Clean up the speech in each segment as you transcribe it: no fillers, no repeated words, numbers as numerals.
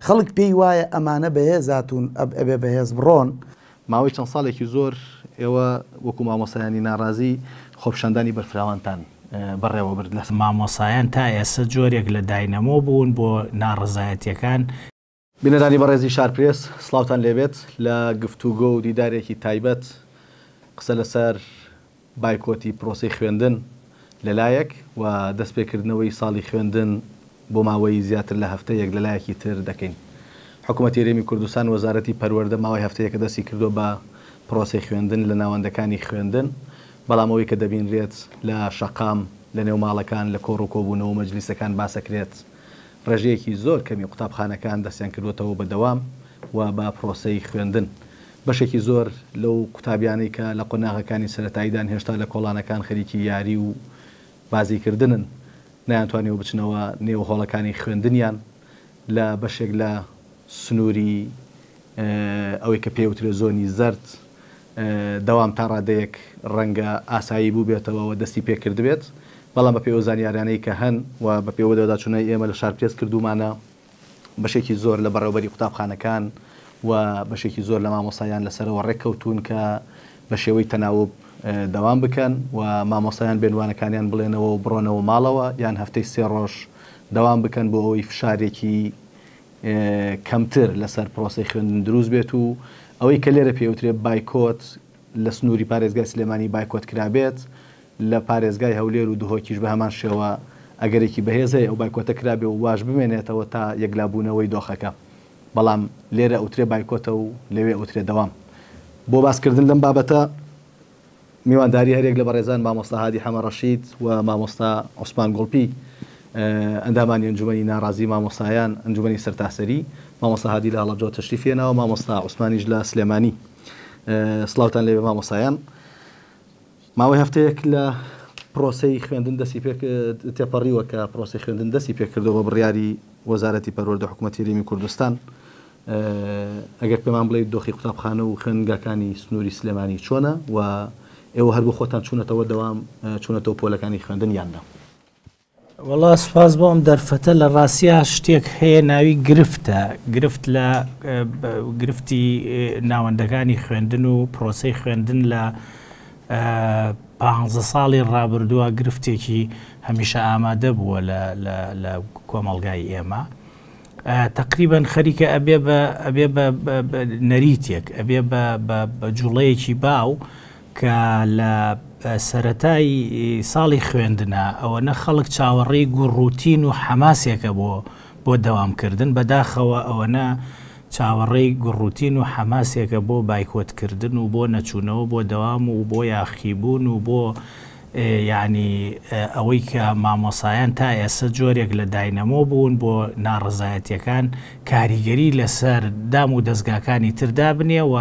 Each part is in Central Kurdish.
خەڵک پێی وایە ئەمانە بەهێزاتون ئەبێ بەهێز بڕۆن. ماوەی چەند ساڵێکی زۆر ئێوە وەکو مامۆسایانی ناڕازی خۆپشاندانی بەرفراوانتان بەڕێوە برد لە مامۆسایان تا ئێستا جۆرێک لە داینەمۆ بوون بۆ ناڕزایەتیەکان. بینەرانی بەڕێزی شارپرێس سڵاوتان لێبێت لە گفتوگۆ و دیدارێکی تایبەت قسە لەسەر بایکۆتی پرۆسی خوێندن لەلایەک و دەستپێکردنەوەی ساڵی خوێندن بۆ ماوەی زیاتر لە هەفتەیەک لەلایەکی تر دەکەین. حکوومەتی هەرێمی کوردستان وەزارەتی پەروەردە ماوەی هەفتەیەکە دەستی کردو بە پرۆسی خوێندن لە ناوەندەکانی خوێندن، بەڵامەوەی کە دەبینرێت لە شەقام لە نێو ماڵەکان لە کۆڕ و کۆبوونەوە مەجلیسەکان باسەکرێت. ڕێژەیەکی زۆر کەمی قوتابخانەکان دەستیان کردوتەوە بەدەوام و بە پرۆسەی خوێندن. بەشێکی زۆر لەو قوتابیانەی کە لە قۆناغەکانی سەرەتاییدان هێشتا لە کۆڵانەکان خەریکی یاری و بازیکردنن نەیانتوانێەوە بچنەوە نێو هۆڵەکانی خوێندنیان لە بەشێک لە سنووری ئەوەی کە پێوترێ زۆنی زەرد دەوام تا ڕادەیەک ڕەنگە ئاسایی بوو بێتەوە و دەستی پێکرد بێت، بەڵام بە پێوە زانیاریانەی کە هەن و بە پێوە دەداچوونەی ئێمە لە شارپرێس کردومانە بەشێکی زۆر لە بەڕێوەبەری قوتابخانەکان و بەشێکی زۆر لە مامۆسایان لەسەرەوە ڕێککەوتون کە بە شێوەی تەناوب دەوام بکەن و مامۆسایان بێنوانەکانیان بڵێنەوە و بڕۆنەوە ماڵەوە یان هەفتەی 3 ڕۆژ دەوام بکەن بۆ ئەوەی فشارێکی کەمتر لەسەر پرۆسی خوێندن دروست بێت و ئەوەی کە لێرە پێوترێت بایکۆت لە سنووری پارێزگای سلێمانی بایکۆت کرابێت لە پارێزگای هەولێر و دهۆکیش بە هەمان شێوە ئەگەرێکی بەهێزەیە ئەو بایکۆتە کرابێ و واش بمێنێتەوە تا یەکلابوونەوەی دۆخەکە، بەڵام لێرە ئوترێ بایکۆتە و لەوێ ئوترێ دەوام. بۆ باسکردن لەم بابەتە میوانداری هەرێک لە بەڕێزان مامۆستا هادی حەمەڕەشید و مامۆستا عوسمان گوڵپی ئەندامانی ئەنجومەنی ناڕازی مامۆسایان ئەنجومەنی سەرتاسەری، مامۆستا هادی لە هەڵەبجە تەشریفێنەوە، مامۆستا عوسمانیش لە سلێمانی. سڵاوتان لێبێ مامۆسایان. ماوەی هەفتەیەک لە پرۆسەی خوێندن دەستی تێپەڕیوە کە پرۆسی خوێندن دەستی پێکردەوە بڕیاری وەزارەتی پەروەردە حکوومەتی هەرێمی کوردستان. ئەگەر پێمان بڵێ دۆخی قوتابخانە و خوێندنگەکانی سنووری سلێمانی چۆنە و ئێوە هەر بۆ خۆتان چوونەتەوە دەوام چوونەتەوە پۆلەکانی خوێندن یاندا؟ وەڵا سوپاس بۆم دەرفەتە لە ڕاستیە شتێک هەیە ناوی گرفتە، گرفت لە گرفتی ناوەندەکانی خوێندن و پرۆسەی خوێندن لە 15 ساڵی ڕابردووە گرفتێکی هەمیشە ئامادە بووە لە کۆمەڵگای ئێمە. تقریبا خەریکە ئەبێ بە نەریتێک، ئەبێ بە جوڵەیەکی باو کە لە سەرەتای ساڵی خوێندنە ئەوە نە خەڵک چاوەڕێی گوڕوتین و حەماسێکە بۆ دەوامکردن، بەداخەوە ئەوەنە چاوەڕێی گوڕوتین و حەماسێکە بۆ بایکۆتکردن و بۆ نەچوونەوە بۆ دەوام و بۆ یاخیبوون و بۆ یعنی ئەوەی کە مامۆسایان تا ئێستا جۆرێک لە داینەمۆ بوون بۆ ناڕزایەتیەکان کاریگەری لەسەر دام و دەستگاکانی تردا بنێ و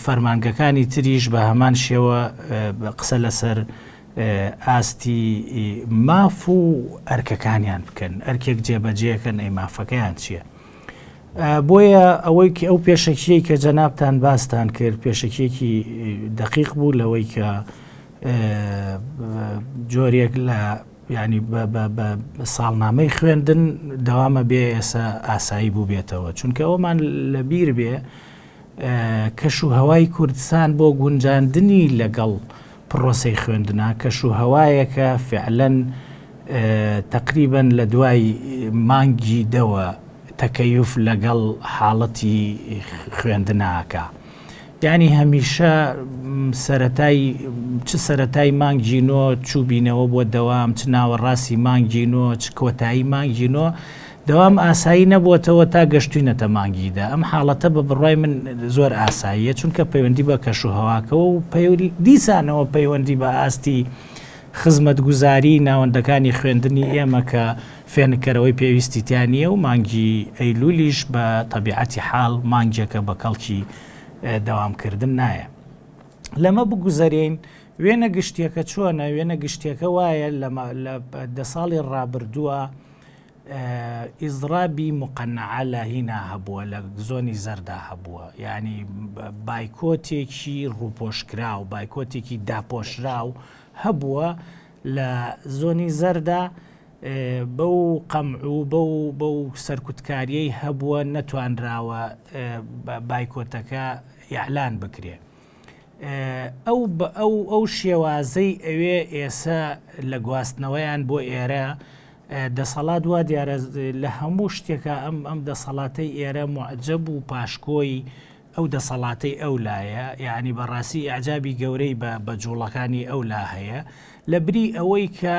فەرمانگەکانی تریش بە هەمان شێوە قسە لەسەر ئاستی ماف و ئەرکەکانیان بکەن، ئەرکێک جێبەجێکەن ئەی مافەکەیان چییە. بۆیە ئەوەی ئەو پێشەکیەی کە جەنابتان باستان کرد پێشەکیەکی دقیق بوو لەوەی کە جۆرێک لە ینی بە ساڵنامەی خوێندن دەوامە بێ ئێستا ئاسایی بوو بێتەوە، چونکە ئەومان لەبیر بێ کەش و هەوای کوردستان بۆ گونجاندنی لەگەڵ پرۆسەی خوێندنە کەش و هەوایەکە فعلەن تقریبا لە دوای مانگی دەوە تەکەیف لەگەڵ حاڵەتی خوێندناکە، یعنی هەمیشە سەرەتای مانگینۆ چوبینەوە بۆ دەوام چ ناوەڕاستی مانگینۆ چ کۆتایی مانگینۆ دەوام ئاسایی نەبووەتەوە تا گەشتوینەتە مانگیدا. ئەم حاڵەتە بە بڕای من زۆر ئاساییە چونکە پەیوەندی بە کەش و هەواکەوە و دیسانەوە پەیوەندی بە ئاستی خزمەت گوزاری ناوەندەکانی خوێندنی ئێمە کە فێنکەرەوەی پێویستیتیانە و مانگی ئەیلولیش بە تەبیعەتی حاڵ مانگێکە بە کەڵکی دەوامکردن نایە. لەمە بگوزارین وێنە گشتیەکە چۆنە؟ وێنە گشتیەکە وایە لە 10 ساڵی ڕابردووە ئیزرابی مقەنعە لە هینا هەبووە، لە زۆنی زەردا هەبووە، یعنی بایکۆتێکی ڕووپۆشکرا و بایکۆتێکی داپۆشرا و هەبووە لە زۆنی زەردا بەو قەمع و بەو سەرکوتکاریەی هەبووە نەتوانراوە بایکۆتەکە یاعلان بکرێ. ئەو شێوازەی ئەوێ ئێستا لە گواستنەوەیان بۆ ئێرە دەسەڵات وا دیارە لە هەموو شتێکە ئەم دەسەڵاتەی ئێرە معجب و پاشکۆی ئەو دەسەڵاتەی ئەو لایە، یعنی بەڕاستی ئەعجابی گەورەی بە جوڵەکانی ئەو لا هەیە لە بری ئەوەی کە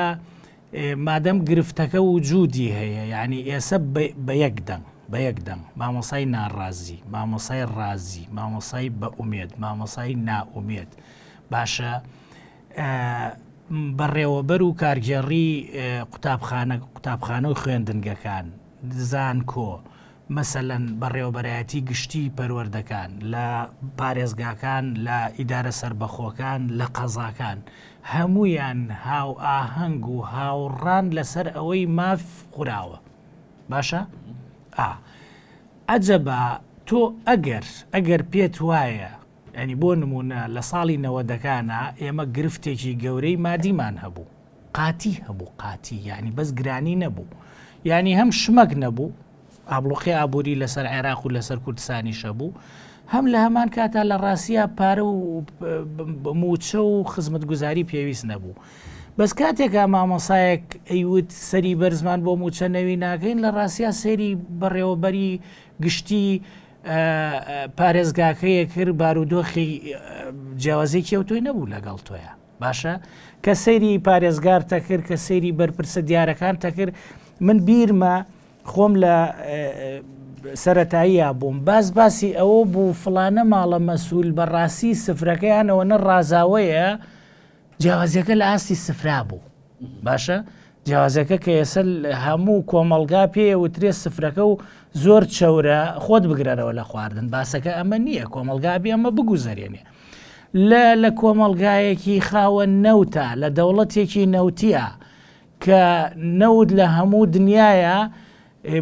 مادەم گرفتەکە وجودی هەیە، یعنی ئێستا بە یەک دەنگ مامۆسای ناڕازی، مامۆسای ڕازی، مامۆسای بە ئومێد، مامۆسای نائومێد. باشە بەڕێوەبەر و کارگێڕی قوتابخانە و خوێندنگەکان زانکۆ مەسەلەن بەڕێوەبەرایەتی گشتی پەروەردەکان لە پارێزگاکان، لە ئیدارە سربەخۆکان، لە قەزاکان هەمویان هاو ئاهەنگ و هاوڕان لەسەر ئەوەی ماف خوراوە. باشە؟ ئەجەبە تۆ ئەگەر پێت وایە، ینی بۆ نمونە لە ساڵی 90ەکانە ئێمە گرفتێکی گەورەی مادیمان هەبوو، قاتی هەبوو، قاتی یعنی بەس گرانی نەبوو، یعنی هەم شمەک نەبوو، ئابلوقی ئابووری لەسەر عێراق و لەسەر کوردستانیشە بوو، هەم لە هەمان کاتا لە ڕاستیە پارە و موچە و خزمەت گوزاری پێویست نەبوو. بەس کاتێکا مامۆسایەک ئەیوت سەری بەرزمان بۆ موچە نەوی ناکەین، لە ڕاستیە سەیری بەڕێوەبەری گشتی پارێزگاکەیە کرد، بارودۆخی جیاوازی کێوتۆی نەبوو لەگەڵ تۆیە. باشە کە سەیری پارێزگار تەکرد، کە سەیری بەرپرسە دیارەکان تەکرد. من بیرمە خۆم لە سەرەتاییە بووم باسی ئەوە بوو فڵانە ماڵە مەسوول بەڕاستی سفرەکەیانەوە نە ڕازاوەیە، جیاوازیەکە لە ئاستی سفرا بوو. باشە جیاوازەکە کە ئێستا هەموو کۆمەڵگا پێ وترێ سفرەکە و زۆر چەورە خۆت بگرەرەوە لە خواردن، باسەکە ئەمە نییە، کۆمەڵگا بێ ئەمە بگوزەرێنێ لە کۆمەڵگایەکی خاوە نەوتە، لە دەوڵەتێکی نەوتیە کە نەود لە هەموو دنیاە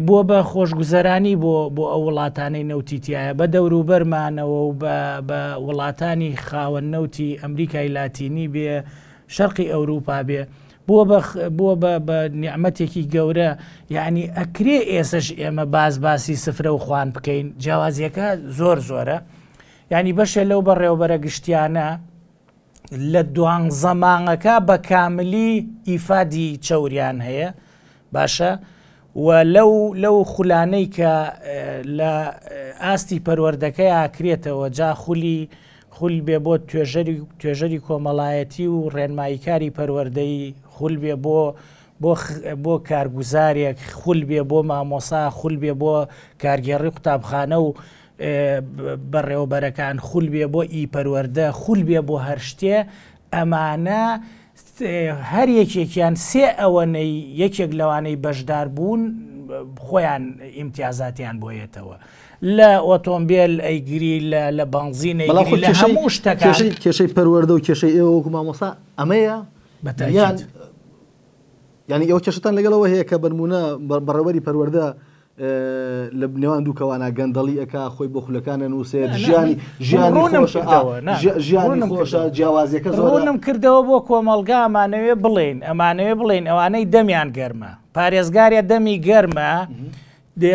بۆ بە خۆشگوزەرانی بۆ ئەو وڵاتانەی نەوتیتیایە بە دەوروبەرمانەوە و بە وڵاتانی خاوە نەوتی ئەمریکای لاتینی بێ، شەرقی ئەوروپا بێ، بۆ بە نیعمەتێکی گەورە. یعنی ئەکرێ ئێسش ئێمە باسی سفرە و خوان بکەین، جیاوازیەکە زۆرە، یعنی بەشە لەو بەڕێوەبەرە گشتیانە لە دوان زەمانەکە بە کاملی ئیفادی چەوریان هەیە. باشە و لەو خولانەی کە لە ئاستی پەروەردەکەی ئاکرێتەوە، جا خول بێ بۆ توێژەری کۆمەڵایەتی و ڕێنماییکاری پەروەردەی، خول بێ بۆ کارگوزارێک، خول بێ بۆ مامۆسا، خول بێ بۆ کارگێڕی قوتابخانە و بەڕێوەبەرەکان، خول بێ بۆ ئیپەروەردە، خول بێ بۆ هەر شتێ. ئەمانە هەر یەکێکیان سێ ئەوەنەی یەکێک لەوانەی بەشدار بوون خۆیان ئیمتیازاتیان بۆیەتەوە، لە ئۆتۆمبیل ئەیگری، لە بنزین ئەیگری، لە هەموو شتەکان. کێشەی پەروەردە و کێشەی ئێوە وەکو مامۆستا ئەمەیە ینی ئەو کێشتان لەگەڵەوە هەیە کە بەرمونە بەڕێوەری پەروەردە لە نێوان دووکەوانە گەندەڵی ئەکا خۆی بۆ خولەکانە نووسێت، ژیانی خۆشە، جیاوازیەکە زۆرم کردەوە بۆ کۆمەڵگا ئەمانەوێ بڵێن ئەوانەی دەمیان گەرمە، پارێزگارە دەمی گەرمە،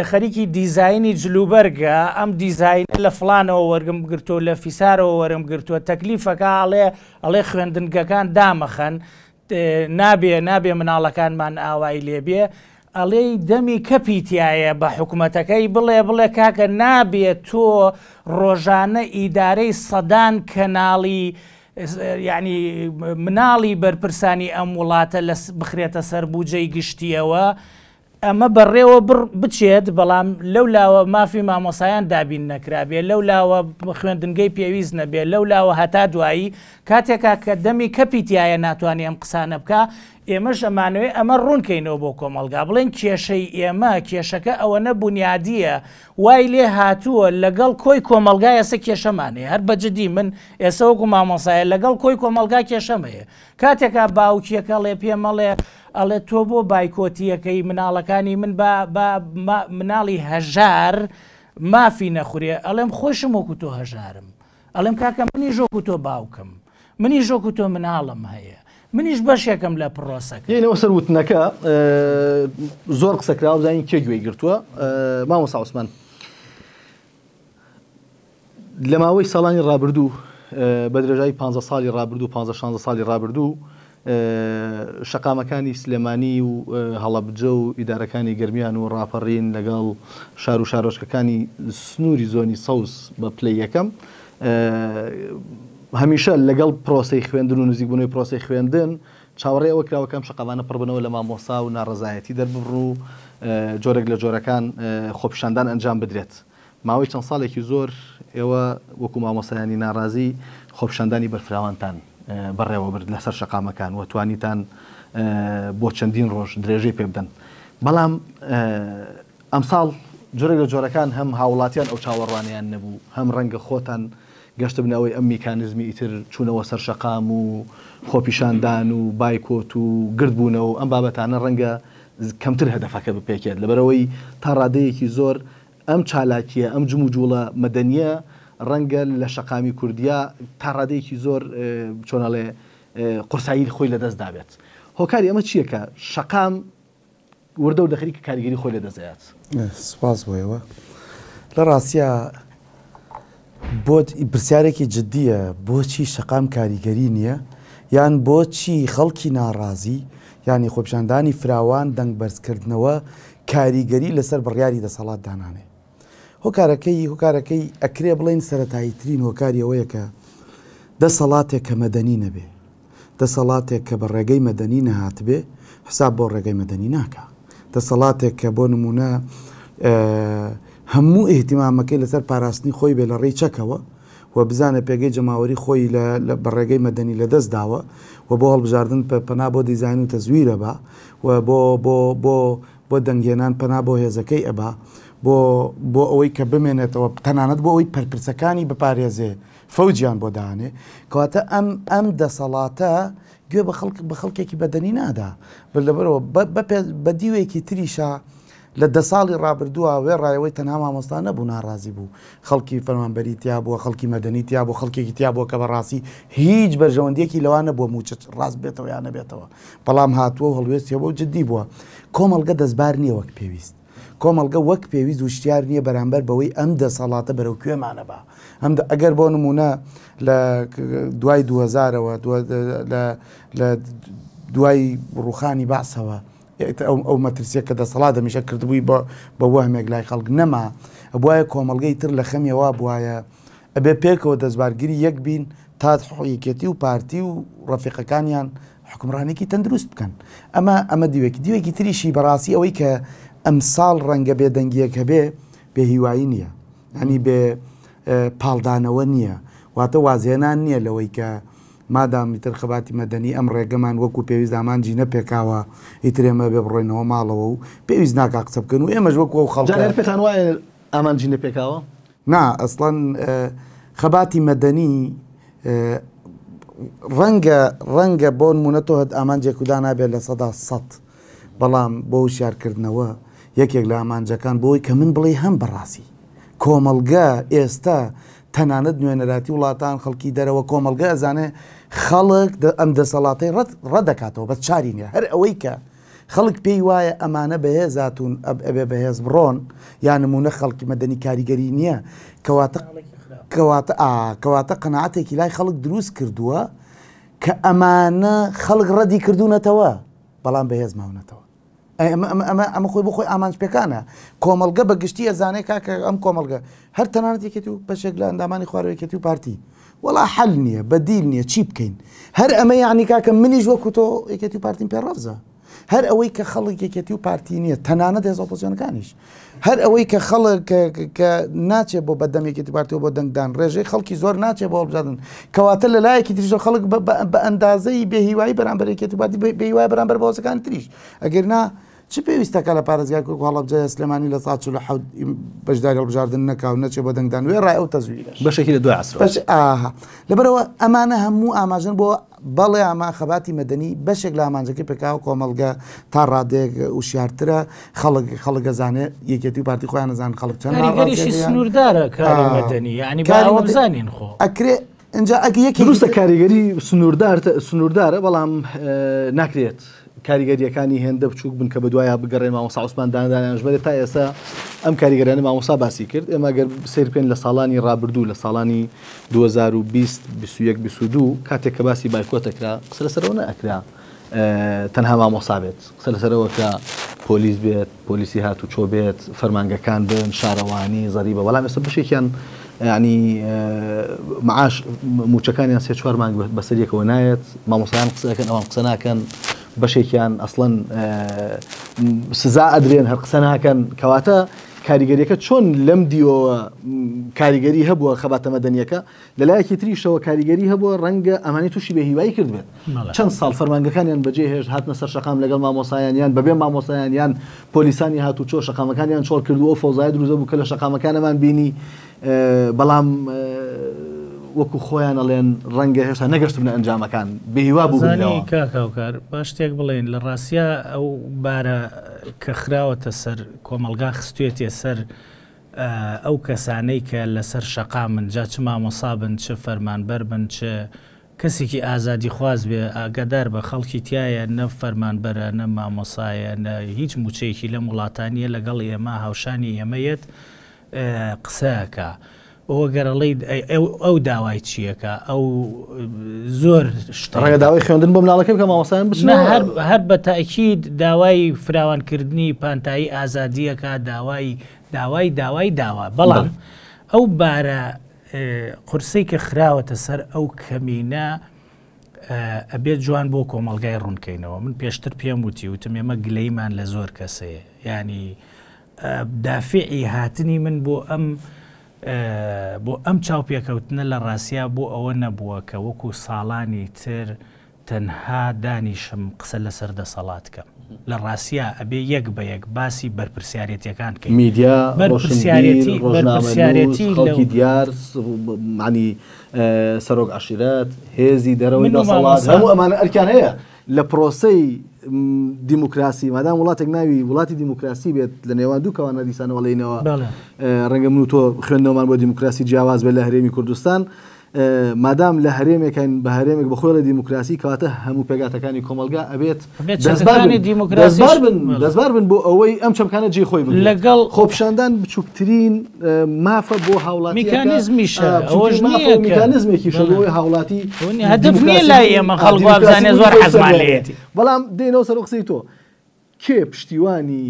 خەریکی دیزایانی جلوبەرگە، ئەم دیزاین لە فلانەوە وەرگم گرتۆ، لە فیسارەوە وەرم گرتووە، تەکلیفەکە ئەڵێ خوێندنگەکان دامەخەن، نابێ مناڵەکانمان ئاوای لێبێ، ئەڵێ دەمی کەپیتایە بە حکوومەتەکەی بڵێ کاکە نابێت تۆ ڕۆژانە ئیدارەی سەدان کەناڵی یعنی مناڵی بەرپرسانی ئەم وڵاتە بخرێتە سەر بوجەی گشتیەوە، ئەمە بەڕێوە بچێت، بەڵام لەولاوە مافی مامۆسایان دابین نەکرابێ، لەولاوە خوێندنگەی پێویست نەبێ، لەولاوە هەتا دوایی کاتێکا کە دەمی کەپیتایە ناتوانێ ئەم قسانە بکە، ئێمەش ئەمانوێ ئەمە ڕوونکەینەوە بۆ کۆمەڵگا بڵێن کێشەی ئێمە کێشەکە ئەوە نەبوونیادیە، وای لێ هاتووە لەگەڵ کۆی کۆمەلگا ئێستا کێشەمانەیە، هەر بەجددی من ئێستا وەکو مامۆسایە لەگەڵ کۆی کۆمەلگا کێشەمەیە. کاتێکا باوکیەکە لێ پێمەڵێ ئەڵێ تۆ بۆ بایکۆتیەکەی مناڵەکانی من مناڵی هەژار مافی نەخورێ، ئەڵێم خۆشم وەکو تۆ هەژارم، ئەڵێم کاکە منی ژۆکو تۆ باوکم، منی ژۆکو تۆ مناڵم هەیە، منیش بەشێکم لە پرۆسەکە یعنی سەر وتنەکە زۆر قسەکراوە بزانین کێ گوێی گرتووە مامۆستا عوسمان لە ماوەی ساڵانی ڕابردوو بە درێژایی 15 ساڵی ڕابردوو 15 ساڵی ڕابردوو شەقامەکانی سلێمانی و هەڵەبجە و ئیدارەکانی گەرمیان و ڕاپەڕین لەگەڵ شار و شارۆچکەکانی سنووری زۆنی سەوز بە پلەی یەکەم هەمیشە لەگەڵ پرۆسەی خوێندن و نزیکبوونەوەی پرۆسەی خوێندن چاوەڕێ ئەوە کراوەکەم شەقامانە پڕبنەوە لە مامۆستا و ناڕەزایەتی دەربڕ و جۆرێک لە جۆرەکان خۆپیشاندان ئەنجام بدرێت ماوەی چەند ساڵێکی زۆر ئێوە وەکو مامۆسایانی ناڕازی خۆپیشاندانی بەرفراوانتان بەڕێوە برد لەسەر شەقامەکان و توانیتان بۆ چەندین ڕۆژ درێژەی پێ بدەن بەڵام ئەمساڵ جۆرێک لە جۆرەکان هەم هاوڵاتیان ئەو چاوەڕوانیان نەبوو هەم ڕەنگە خۆتان گەشت بنەوەی ئەم میکانزمی ئیتر چوونەوە سەر شەقام و خۆپیشاندان و بایکۆت و گردبوونەوە ئەم بابەتانە ڕەنگە کەمتر هەدەفەکە بپێکێت لەبەرەوەی تا ڕادەیەکی زۆر ئەم چالاکیە ئەم جم و جوڵە مەدەنیە ڕەنگە لە شەقامی کوردیا تا ڕادەیەکی زۆر چۆنەڵێ قورسایی خۆی لەدەست دابێت هۆکاری ئەمە چییەکە شەقام وردە و دەخەری کە کاریگەری خۆی لەدەستدایات سپاس بۆیەوە لە ڕاستیە بۆ پرسیارێکی جددیە بۆچی شەقام کاریگەری نییە یان بۆچی خەڵکی ناڕازی ینی خۆپیشاندانی فراوان دەنگ بەرزکردنەوە کاریگەری لەسەر بڕیاری دەسەڵات دانانێ هۆکارەکەی ئەکرێ بڵێن سەرەتاییترین هۆکاری ئەوەیە کە دەسەڵاتێک کە مەدەنی نەبێ دەسەڵاتێک کە بە ڕێگەی مەدەنی نەهات بێ حساب بۆ ڕێگەی مەدەنی ناکە دەسەڵاتێک کە بۆ نمونە هەموو ئێتیمامەکەی لەسەر پاراستنی خۆی بێ لە ڕێی چەکەوە و بزانە پێگەی جەماوەری خۆی لە بەڕێگەی مەدەنی لە دەست داوە و بۆ هەڵبژاردن پەنا بۆ دیزاین و تەزویرە بە و بۆ دەنگێنان پەنا بۆ هێزەکەی ئەبا بۆ ئەوەی کە بمێنێتەوە تەنانەت بۆ ئەوەی پەرپرسەکانی بپارێزێ فەوجیان بۆ داانێ کەواتە ئەم دەسەڵاتە گوێ بە خەڵکێکی بەدەنی نادا لەبەرەوە بە دیوێکی تریشە لە 10 ساڵی ڕابردووە وێ ڕایەوەی تەنها مامۆستا نەبوو ناڕازی بوو خەڵکی فەرمانبەری تیا بووە خەڵکی مەدەنی تیا بۆ خەڵکێکی تیا بووە کە بەڕاستی هیچ بەرژەوەندێکی لەوانە بۆ موچە ڕاست بێتەوە یان نەبێتەوە بەڵام هاتووە و هەڵوێستیەوە بۆ جددی بووە کۆمەڵگە دەستبار نییە وەک پێویست کۆمەڵگە وەک پێویست وشتیار نییە بەرامبەر بەوەی ئەم دەسەڵاتە بەرەو کوێمانە بە ئەگەر بۆ نمونە لە دوای 2000ەوە لە دوای ڕوخانی باسەوە ئەو مەترسیە کە دەسەڵات دەمیشە کردبووی بە وەهمێک لای خەڵک نەما بواە کۆمەڵگەی تر لە خەمیەوە بواە ئەبێ پێکەوە دەستبارگیری یەک بین تا حقیقەتی و پارتی و ڕەفیقەکانیان حکمڕانێکی تەندروست بکەن ئەمە دیوێکی تریشی بەڕاستی ئەوەی کە ئەمساڵ ڕەنگە بێدەنگیەک هەبێ بێ هیوایی نییە ئەنی بێ پاڵدانەوە نییە واتە وازێنان نییە لەوەی کە مادامیتر خەباتی مەدەنی ئەم ڕێگەمان وەکو پێویست ئامانجی نەپێکاوە ئیترێمە بێ بڕۆینەوە ماڵەوە و پێویست ناکا قسە بکەن و ئێمەش وەکو ئەو خەڵک پێتان وایە ئامانجی نەپێکاوە نا ئەسڵەن خەباتی مەدەنی ڕەنگە بۆ نمونە تۆ هەت ئامانجێک ودا نابێت لە 100 بەڵام بۆ شارکردنەوە یەکێک لە ئامانجەکان بۆی کە من بڵێ هەم بەڕاستی کۆمەلگە ئێستا تەنانەت نوێنەراتی وڵاتان خەڵکی دەرەوە کۆمەلگە ئەزانێ خەڵک ئەم دەسەڵاتی ڕەدەکاتەوە بەس چاری نیە هەر ئەوەی کە خەڵک پێی وایە ئەمانە بەهێزاتون ئەبێ بەهێز بڕۆن یان نمونە خەڵکی مەدەنی کاریگەری نییە کەواتە قەناعەتێکی لای خەڵک دروست کردووە کە ئەمانە خەڵک ڕەدی کردوونەتەوە بەڵام بەهێز ماونەتەوە ئەمە خۆی بۆ خۆی ئامانج پێکانە کۆمەلگە بە گشتی ئەزانێ کاکە ئەم کۆمەلگە هەر تەنانەت یەکێتی و بەشێک لە ئەندامانی خواروەکێتی و پارتی وەڵا حەل نییە بەدیل نییە چی بکەین هەر ئەمە یعنی کاکە منیش وەکو تۆ یەکێتی و پارتیم پێ ڕەفزە هەر ئەوەی کە خەڵک یەکێتی و پارتی نییە تەنانەت هێز ئۆپۆزیۆنەکانیش هەر ئەوەی کە خەڵک کە ناچێت بۆ بەدەمێکێتی پارتیەوە بۆ دەنگدان ڕێژەی خەڵکی زۆر ناچێت بۆ هەڵبژاردن کەواتە لە لایەکی تریژە خەڵک بە ئەندازەی بێهیوایی بەرامبەر یەکێتی و پارتی بێهیوای بەرامبەر بەوەسەکانی تریش ئەگەر نا چ پێویستەکە لە پارێزگای هەڵەبجە سلێمانی لە 1970 بەشداری هەڵبژاردن نەکاو نەچێت بۆ دەنگدان وێ ڕای ئەو تەزویرە بەشێکی لە دوای عەسر لەبەرەوە ئەمانە هەموو ئاماژن بۆ بەڵێ ئاما خەباتی مەدەنی بەشێک لە ئامانجەکەی پێکاو کۆمەلگە تا ڕادێک وشیارترە خەڵک ئەزانێت یەکێتی و پارتی خۆیان نەزان خەڵک چەند کاریگەریشی سنووردارە کاری مەدەنی یعنی باوە بزانین خۆ ئەکرێ اینجا ئەگە یەکی دروستە کاریگەری سنووردارە بەڵام ناکرێت کاریگەریەکانی هێندە بچووک بن کە بە دوایە بگەڕێن مامۆستا عوسمان دانانژبێت تا ئێستا ئەم کاریگەرانە مامۆستا باسی کرد ئێمە گەر سیر پێن لە ساڵانی ڕابردوو لە ساڵانی 2020 21 22 کاتێک کە باسی بایکۆتەکرا قسە لەسەرەوە نەئەکرا تەنها مامۆستا بێت قسە لەسەرەوەکە پۆلیس بێت پۆلیسی هاتوو چۆ بێت فەرمانگەکان بن شارەوانی زەریبە بەڵام ئێستا بەشێکیان ینی معاش موچەکانیان سێ چوار مانگ بەسەریەکەوە نایەت مامۆستایان قسەکەن ئەوان قسە ناکەن بەشێکیان ئەسڵەن سزا ئەدرێن هەر قسە ناکەن کەواتە کاریگەریەکە چۆن لەم دیۆوە کاریگەری هەبووە خەباتە مەدەنیەکە لەلایەکی تریشەوە کاریگەری هەبووە ڕەنگە ئەمانی تووشی بێهیوایی کرد بێت چەند ساڵ فەرمانگەکانیان بەجێ هێشت هاتنە سەر شەقام لەگەڵ مامۆسایان یان بەبێ مامۆسایان یان پۆلیسانی هاتوو چۆ شەقامەکانیان چۆڵ کردووە فەوزای دروزە بوو کە لە شەقامەکانەمان بینی بەڵام وەکو خۆیان ئەڵێن ڕەنگە هێشتا نەگەشتبنە ئەنجامەکان بێهیوا بوو کاکاوکار باش شتێک بڵێن لە ڕاستیا ئەو بارە کە خراوەتە سەر کۆمەلگا خستوێتێ سەر ئەو کەسانەی کە لەسەر شەقا من جا چ مامۆسا بن چ فەرمانبەر بن چ کەسێکی ئازادی خواز بێ ئاگادار بە خەڵکی تایە نە فەرمانبەرە نە مامۆسایە نە هیچ موچەیەکی لە وڵاتانیە لەگەڵ ئێمە هاوشانی ئێمەیەت قسەکە ئەوە گەرەڵی ئەو داوای چیەکە ئەو زۆر ڕێگە داوای خوێندن بۆ مناڵەکە بکە مامۆسایان بچن هەر بە تاکید داوای فراوانکردنی پانتایی ئازادیەکە داوا بەڵام ئەو بارە قورسەی کە خراوەتە سەر ئەو کەمینە ئەبێت جوان بۆ کۆمەلگای ڕوونکەینەوە من پێشتر پێم وتم ئێمە گلەیمان لە زۆر کەسەیە ینی دافعی هاتنی من بۆ ئەم چاوپێکەوتنە لە ڕاستیا بۆ ئەوە نەبووە کە وەکو ساڵانی تر تەنها دانیشم قسە لەسەر دەسەڵاتکەم لە ڕاستیا ئەبێ یەک بە یەک باسی بەرپرسیارەتیەکان کە میدیا بەرپرسیارەتی خەڵکی دیار معنی سەرۆک عەشیرەت هێزی دەرەوەی دەسەڵات هەموو ئەمانە ئەرکان هەیە لە پرۆسەی دیموکراسی مادام وڵاتێک ناوی وڵاتی دیموکراسی بێت لە نێوان دوو کەوانە دیسانەوەڵینەوە ڕەنگە من و تۆ خوێندنەوەمان بۆ دیموکراسی جیاواز بێت لە هەرێمی کوردستان مادام لە هەرێمێکین بە هەرێمێک بەخۆی لە دیموکراسی کەواتە هەموو پێگاتەکانی کۆمەلگا ئەبێت دەستبار بن بۆ ئەوەی ئەم چەمکانە جێ خۆی بن لەگەڵ خۆپیشاندان بچووکترین مافە بۆ هاوڵاتی میکانیزمێکی شەوەی هاوڵاتی هەدف نییە لای ئێمە خەڵک وابزانێ زۆر حەزمان لێتی بەڵام دێنەوە سەر قسەی تۆ کێ پشتیوانی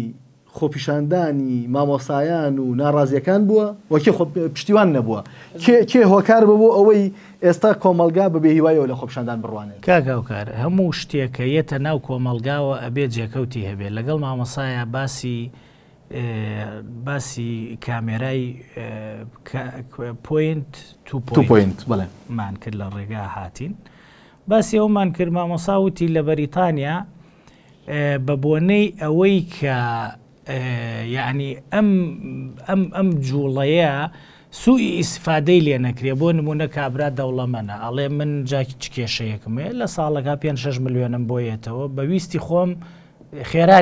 خۆپیشاندانی مامۆسایان و ناڕازیەکان بووە وەکێ پشتیوان نەبووە کێ هۆکار ببوو ئەوەی ئێستا کۆمەلگا بە بێهیوایەوە لە خۆپیشاندان بڕوانێت کاکاوکار هەموو شتێکە یەتە ناو کۆمەلگاوە ئەبێت جێکەوتی هەبێت لەگەڵ مامۆسایە باسی کامێرای پوینت مان کرد لە ڕێگا هاتین باسی ئەومان کرد مامۆساوتی لە بەریتانیا بە بۆنەی ئەوەی کە یعنی ئەم جوڵەیە سوئی ئیسفادەی لێ نەکرێ بۆ نمونە کابرا دەوڵەمەنە ئەڵێ من جاکی چ کێشەیەکمێ لە ساڵەکە 5-6 ملیۆنم بۆیێتەوە بەویستی خۆم خێرا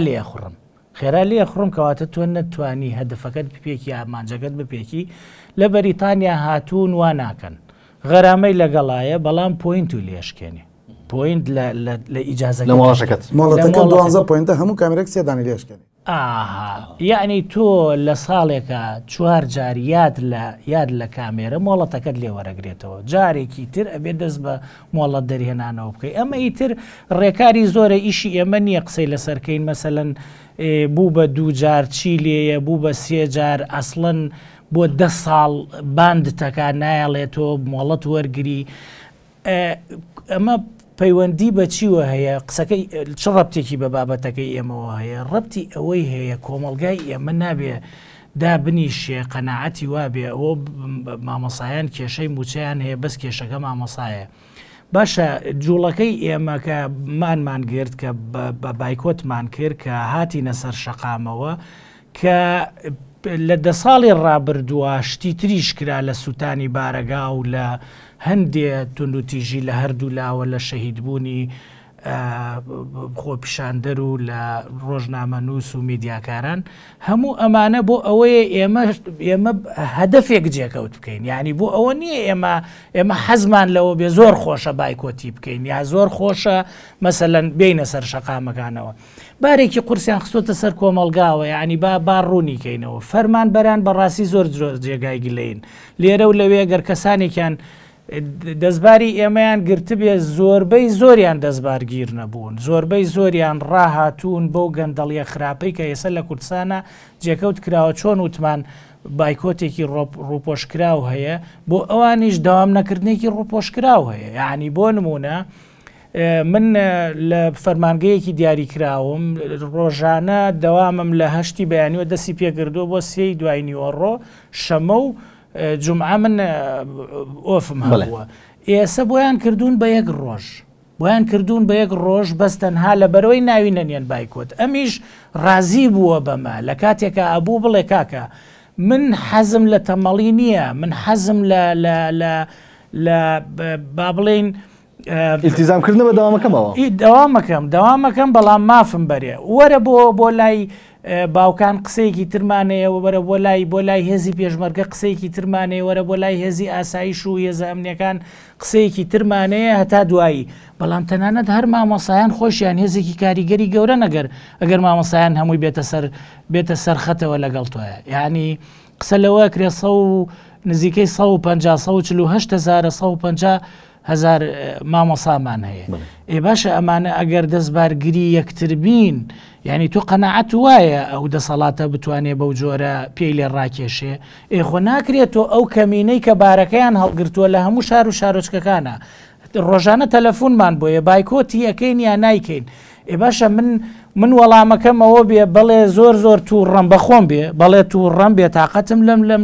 لێ خوڕم کەواتە تۆ نەتوانی هەدفەکەت بپێکی ئامانجەکەت بپێکی لە بەریتانیا هاتوون وا ناکەن غەرامەی لەگەڵایە بەڵام پوینت و لێشکێنێ پوینت لە ئیجازە لە ماڵەکەت ماڵەتەکە 12 پوینتە هەموو کامێرەك سێدانی لێشکێنێ یعنی تۆ لە ساڵێکە 4 جار یاد لە کامێرە مۆڵەتەکەت لێ وەرەگرێتەوە جارێکی تر ئەبێ دەست بە مۆڵەت دەرهێنانەوە بکەی ئەمە ئیتر ڕێکاری زۆرە ئیشی ئێمە نییە قسەی لەسەرکەین مەسەلەن بوو بە 2 جار چی لێیە بوو بە 3 جار ئەسڵەن بۆ 10 ساڵ باندتەکە نایەڵێتەوە مۆڵەت وەرگری ئەمە پەیوەندی بە چیوە هەیە قسەکەی چ ڕەبتێکی بە بابەتەکەی ئێمەوە هەیە ڕەبتی ئەوەی هەیە کۆمەلگای ئێمە نابێ دابنیشێ قەناعەتی وابێ ئەوە مامۆسایان کێشەی موچیان هەیە بەس کێشەکە مامۆسایە باشە جوڵەکەی ئێمە کە مانمان گرت کە بە بایکۆتمان کرد کە هاتینە سەر شەقامەوە کە لە 10 ساڵی ڕابردووە شتی تریش کرا لە سووتانی بارەگا و لە هەندێ توندوتیژی لە هەردوو لاوە لە شەهیدبوونی خۆ پیشاندەر و لە ڕۆژنامەنووس و میدیاکاران هەموو ئەمانە بۆ ئەوەیە ئێمە هەدەفێک جێکەوت بکەین، یعنی بۆ ئەوە نییە ئێمە حەزمان لەوە بێ زۆر خۆشە بایکۆتی بکەین یا زۆر خۆشە مەسەلەن بینە سەر شەقامەکانەوە بارێکی قورسیان خستۆتە سەر کۆمەلگاوە، یعنی با ڕوونیکەینەوە فەرمان بەران بەڕاستی زۆر جێگای گلەین لێرە و لەوێ گەر کەسانێکیان دەستباری ئێمەیان گرتبێ زۆربەی زۆریان دەستبارگیر نەبوون، زۆربەی زۆریان ڕاهاتوون بەو گەندەڵیە خراپەی کە ئێستا لە کوردستانە جێکەوت کراوە چۆن وتمان بایکۆتێکی ڕووپۆشکراو هەیە بۆ ئەوانیش داوام نەکردنێکی ڕووپۆشکراو هەیە، یعنی بۆ نمونە من لە فەرمانگەیەکی دیاریکراوم ڕۆژانە دەوامم لە هەشتی بەیانیوە دەستی پێکردووە بۆ 3 دوای نیوەڕۆ شەمە و جمعە من ئۆفم هەبووە ئێستا بۆیان کردوون بە یەک ڕۆژ بۆیان کردوون بە یەک ڕۆژ بەس تەنها لە بەرەوەی ناوی نەنیێن بایکۆت ئەمیش ڕازی بووە بەمە لە کاتێکە ئەبوو بڵێ کاکە من حەزم لە تەمەڵی نییە من حەزم لە با بڵێن ئیلتیزامکردنەوە دەوامەکەم بەڵام مافم بەرێ وەرە بۆ لای باوکان قسەیەکی ترمانەیە وەرە بۆ لای هێزی پێشمەرگە قسەیەکی ترمانەیە وەرە بۆ لای هێزی ئاسایش و هێزە ئەمنیەکان قسەیەکی ترمانەیە هەتا دوایی بەڵام تەنانەت هەر مامۆسایان خۆشیان هێزێکی کاریگەری گەورە ئەگەر مامۆسایان هەمووی بێتە سەر خەتەوە لەگەڵ تۆیە یعنی قسە لەوە کرێ نزیکەی 150,000 مامۆسامان هەیە ئێ باشە ئەمانە ئەگەر دەستبارگری یەکتر بین یعنی تۆ قەنەعەت وایە ئەو دەسەڵاتە بتوانێت بەو جۆرە پێی لێ ڕاکێشێ ئێخۆ ناکرێتەوە ئەو کەمینەی کە بارەکەیان هەڵگرتووە لە هەموو شار و شارۆچکەکانە ڕۆژانە تەلەفۆنمان بۆیە بایکۆتی یەکەین یا نایکەین ئێ باشە من وەڵامەکەم ئەوە بێ بەڵێ زۆر تووڕەم بەخۆم بێ بەڵێ تووڕەم بێ تااقەتم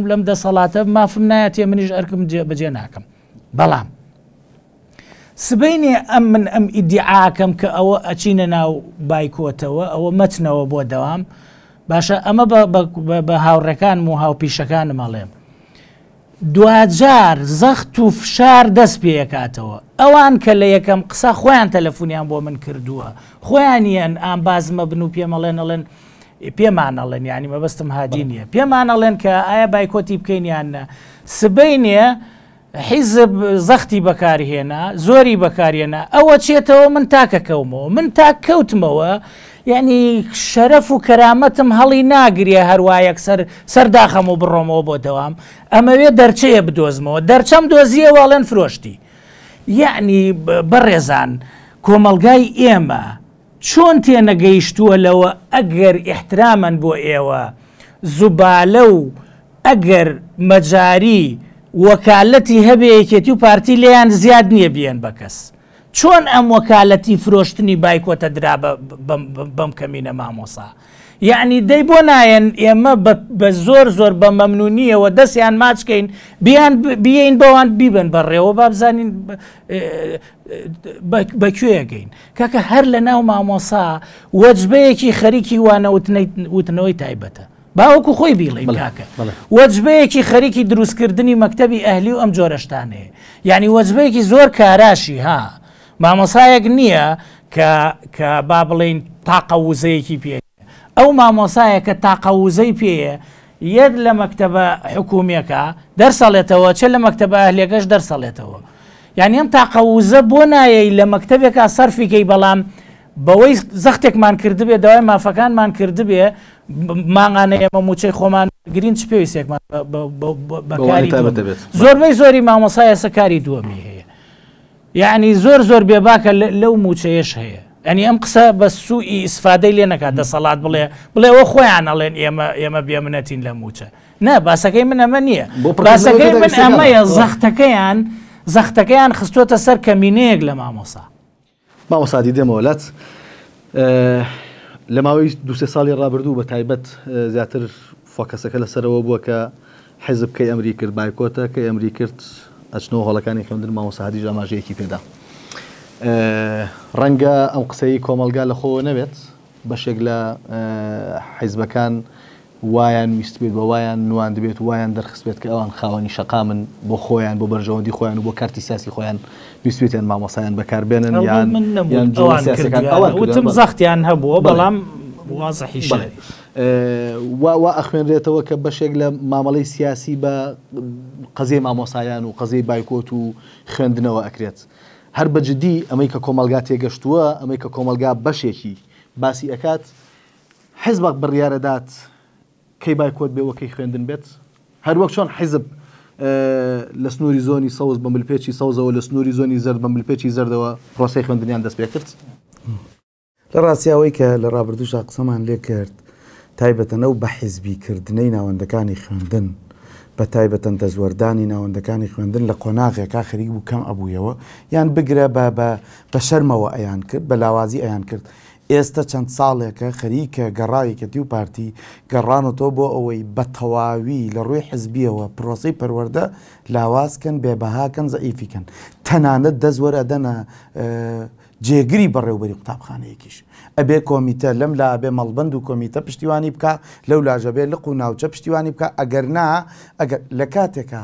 لەم دەسەڵاتە مافم نایەت منیش ئەرکم بەجێ ناکەم بەڵام سبەینێ ئەم ئیدعاکەم کە ئەوە ئەچینە ناو بایکۆتەوە ئەوە مەتنەوە بۆ دەوام باشە ئەمە بە هاوڕەکان و هاوپیشەکانم ئەڵێم دوجار زەخت و فشار دەست پێکاتەوە ئەوان کە لە یەکەم قسە خۆیان تەلەفۆنیان بۆ من کردووە خۆیانیان ئامبازمە بن و پێمەڵێن پێمانەڵێن ینی مەبەستم هادی نییە پێمانەڵێن کە ئایا بایکۆتی بکەین یانە سبەینێ حیزب زەختی بەکارهێنا زۆری بەکارهێنا ئەوە چێتەوە من تاکەکەومەوە من تاکەوتمەوە یعنی شەرەف و کەرامەتم هەڵی ناگرێ هەروایەک سەرداخەم و بڕۆمەوە بۆ دەوام ئەمەوێ دەرچەیە بدۆزمەوە دەرچەم دۆزیە واڵێن فرۆشتی یعنی بەڕێزان کۆمەلگای ئێمە چۆن تێنەگەیشتووە لەوە ئەگەر ئیحترامەن بۆ ئێوە زوبالە و ئەگەر مەجاری وەکالەتی هەبەیەکێتی و پارتی لێیان زیاد نییە بیان بە کەس چۆن ئەم وەکالەتی فرۆشتنی بایکۆتە درا بەم کەمینە مامۆسا یعنی دەی بۆ نایەن ئێمە بە زۆر بە مەمنونیەوە دەستیان ماچکەین بیین بەوان بیبن بەڕێوە بابزانین بەکوێگەین کاکە هەر لە ناو مامۆسا وەجبەیەکی خەریکی وانەوتنەوەی تایبەتە باوەکو خۆی بیڵێ کاکە وەجبەیەکی خەریکی دروستکردنی مەکتەبی ئەهلی و ئەم جۆرەشتانەیە یعنی وەجبەیەکی زۆر کاراشی مامۆسایەک نییە کە با بڵێن تاقە وزەیەکی پێ ئەو مامۆسایە کە تاقە وزەی پێیە یەک لە مەکتەبە حکومیەکە دەرسەڵێتەوە چ لە مەکتەبە ئەهلیەکەش دەرسەڵێتەوە یعنی ئەم تاقە وزە بۆ نایەی لە مەکتەبێکە سەرفیکەی بەڵام بەوەی زەختێکمان کردبێ داوای مافەکانمان کردبێ ماغانە ئێمە موچەی خۆمان گرین چ پێویستێکمان بەکاری زۆربەی زۆری مامۆسای سەکاری دووەمی هەیە یعنی زۆر بێباکە لەو موچەیەش هەیە ئەنی ئەم قسە بە سوئی ئیسفادەی لێ نەکات دەسەڵات بڵێەوە خۆیان ئەڵێن ئێمە بێمنەتین لە موچە نه باسەکەی من ئەمە نییە باسەکەی من ئەمەیە زەختەکەیان خستۆتە سەر کەمینەیەک لە مامۆسادی دێمەوەلات لە ماوەی 2 ساڵی ڕابردوو بە تایبەت زیاتر فۆکەسەکە لەسەرەوە بووە کە حیزب کەی ئەمری کرد بایکۆتە کە ئەمری کرد ئەچنەوە هەڵەکانی خوێندن مامۆسادی ئاماژەیەکی پێدا ڕەنگە ئەم قسەی کۆمەلگا لە خۆوە نەبێت بەشێک لە حیزبەکان وایان ویست بێت بە وایان نوان دەبێت وایان دەرخست بێت کە ئەوان خاوەنی شەقا من بۆ خۆیان بۆ بەرژەوەندی خۆیان و بۆ کارتی سیاسی خۆیان ویستێن مامۆسایان بەکاربێنن وتم زەختیان هەبووە بەڵام وازەحی شەڕ وا ئەخوێنرێتەوە کە بەشێک لە مامەڵەی سیاسی بە قەزەی مامۆسایان و قەزەی بایکۆت و خوێندنەوە ئەکرێت هەر بەجددی ئەمەی کە کۆمەلگا تێگەشتووە ئەمەی کە کۆمەلگا بەشێکی باسی ئەکات حیزبك بڕیارەدات کەی بایکۆت بێ وەکەی خوێندن بێت هەر وەک چۆن حیزب لە سنووری زۆنی سەوز بە ملپێکی سەوزەوە لە سنووری زۆنی زرد بە ملپێکی زەردەوە پرۆسەی خوێندنیان دەست پێ کرد لە ڕاستیاوەی کە لە ڕابردووشا قسەمان لێ کرد تایبەتەنەو بە حیزبیکردنەی ناوەندەکانی خوێندن بە تایبەتەن دەزوەردانی ناوەندەکانی خوێندن لە قۆناغێکا خەریک بوو کەم ئەبوویەوە یان بگرە بە شەرمەوە ئەیان کرد بە لاوازی ئەیان کرد ئێستا چەند ساڵێکە خەریکە گەڕایەکەتی و پارتی گەڕانەوە بۆ ئەوەی بە تەواوی لە ڕووی حزبیەوە پرۆسی پەروەردە لاوازکەن بێبەهاکەن زەئیفیکەن تەنانەت دەزوەرەدەنە جێگری بەڕێوبەری قوتابخانەیەکیش ئەبێ کۆمیتە لەم لا ئەبێ مەڵبەند و کۆمیتە پشتیوانی بکە لەو لاژەبێ لق و ناوچە پشتیوانی بکە ئەگەر نا ئەگەر لە کاتێکە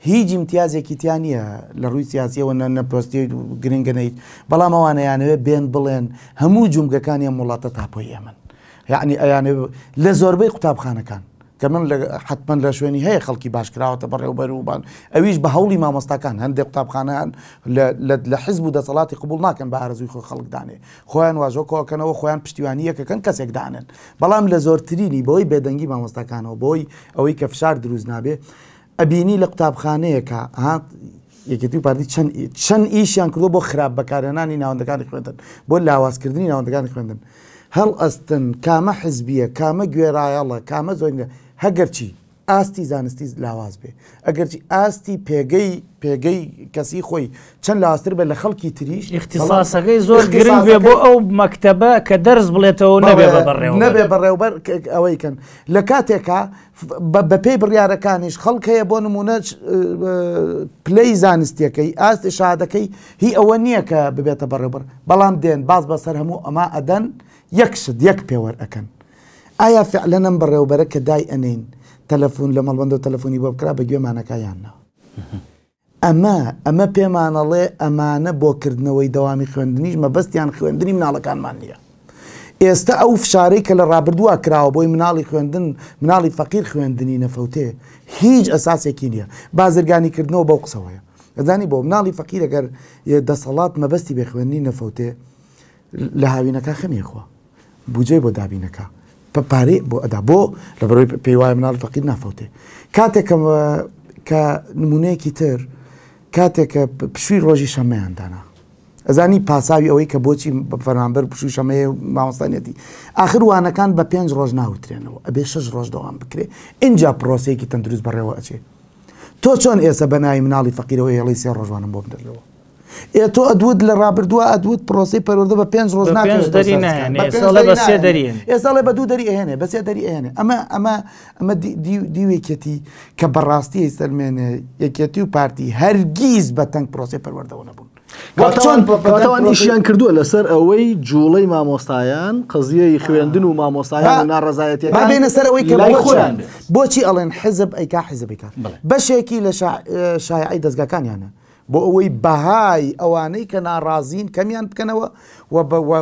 هیچ امتیازێکی تیان نییە لە ڕووی سیاسیەوە نەپۆستی گرنگەنەیت بەڵام ئەوانەیانەوێ بێن بڵێن هەموو جومگەکانیان وڵاتە تاپۆی ئێمن یعنی ئەیانێ لە زۆربەی قوتابخانەکان کە من حتمما لە شوێنی هەیە خەڵکی باشکراوەتە بەڕێوەبەر وبان ئەویش بە هەوڵی مامۆستاکان هەندێک قوتابخانەیان لە حیزب و دەسەڵاتی قبول ناکەن بە ئارەزووی خۆ خەڵکدانێ خۆیان واژۆکەوەکەنەوە خۆیان پشتیوانیەکەکەن کەسێک دانن بەڵام لە زۆرترینی بۆی بێدەنگی مامۆستاکانەوە بۆی ئەوەی کە فشار دروست نابێ ئەبینی لە قوتابخانەیەکە هات یەکێتی و پارتی چەند ئیشیان کردو بۆ خراپ بەکارهێنانی ناوەندەکانی خوێندن بۆ لاوازکردنی ناوەندەکانی خوێندن هەڵ ئەستن کامە حزبیە کامە گوێڕایەڵە کامە زۆر هەگەرچی ئاستی زانستی لاواز بێ ئەگەرچی ئاستی پێگەی کەسی خۆی چەند لاواستر بێ لە خەڵکی تریش اختصاسەکەی زۆر گرنگ بێ بۆ ئەو مەکتەبە کە دەرز بڵێتەوە نەبێ بەڕێوەبەر ئەوەیکەن لە کاتێکا بە پێی بڕیارەکانیش خەڵکەیە بۆ نمونە پلەی زانستیەکەی ئاستی شادەکەی هی ئەوە نییە کە ببێتە بەڕێوەبەر بەڵام دێن باز بەسەر هەموو ئەما ئەدەن یەک پێوەەر ئەەکەن ئایا فعلەنم بەڕێوەبەرە کە دای ئەنین تەلەفۆن لە مەڵبەندە و تەلەفۆنی بۆ بکرا بە گوێمانەکەیاننا ئەمە پێمانەڵێ ئەمانە بۆکردنەوەی دەوامی خوێندنیش مەبەستیان خوێندنی مناڵەکانمان نییە ئێستا ئەو فشارەی کە لە ڕابردووە کراوە بۆی مناڵی خوێندن مناڵی فەقیر خوێندنی نەفەوتێ هیچ ئەساسێکی نییە بازرگانیکردنەوە بەو قسەوەیە ئەزانی بۆ مناڵی فەقیر ئەگەر دەسەڵات مەبەستی بێ خوێندنی نەفەوتێ لە هاوینەکە خەمیەخوا بودجێ بۆ دابینەکە پارێ بۆ ئەدا بۆ لە بەرەوەی پێی وایە مناڵ فەقیر نافەوتێ کاتێک کە نمونەیەکی تر کاتێککە پشووی ڕۆژی شەمەیاندانا ئەزانی پاساوی ئەوەی کە بۆچی فەرمانبەر پشووی شەمەیە مامۆستانیەتی آخر وانەکان بە 5 ڕۆژ ناوترێنەوە ئەبێ 6 ڕۆژ دەوام بکرێ اینجا پرۆسەیەکی تەندروست بەڕێوە ئەچێ تۆ چۆن ئێستا بەناوی مناڵی فەقیرەوە هێڵی 3 ڕۆژوانم بۆ بدەرەوە تۆ ئەدوت لە ڕابردووە ئەدوت پرۆسی پەروەردە بە 5 ڕۆژ ئێستا لێ بە 2 دەری ئەهێنێ بە 3 دەری ئەهێنێ ئەمە دیوێکێتی کە بەڕاستی ئێستەرمێنێ یەکێتی و پارتی هەرگیز بە تەنگ پرۆسی پەروەردەوە نەبوون ئیشیان کردووە لەسەر ئەوەی جوڵەی مامۆستایان قەزیەی خوێندن و مامۆستایان و ناڕەزایەتیەکان بێنە سەر ئەوەی کە بۆچی ئەڵێن حزب ئەیکا حیزبێکا بەشێکی لە شایعی دەستگاکانیانە بۆ ئەوەی بەهای ئەوانەی کە ناڕازین کەمیان بکەنەوە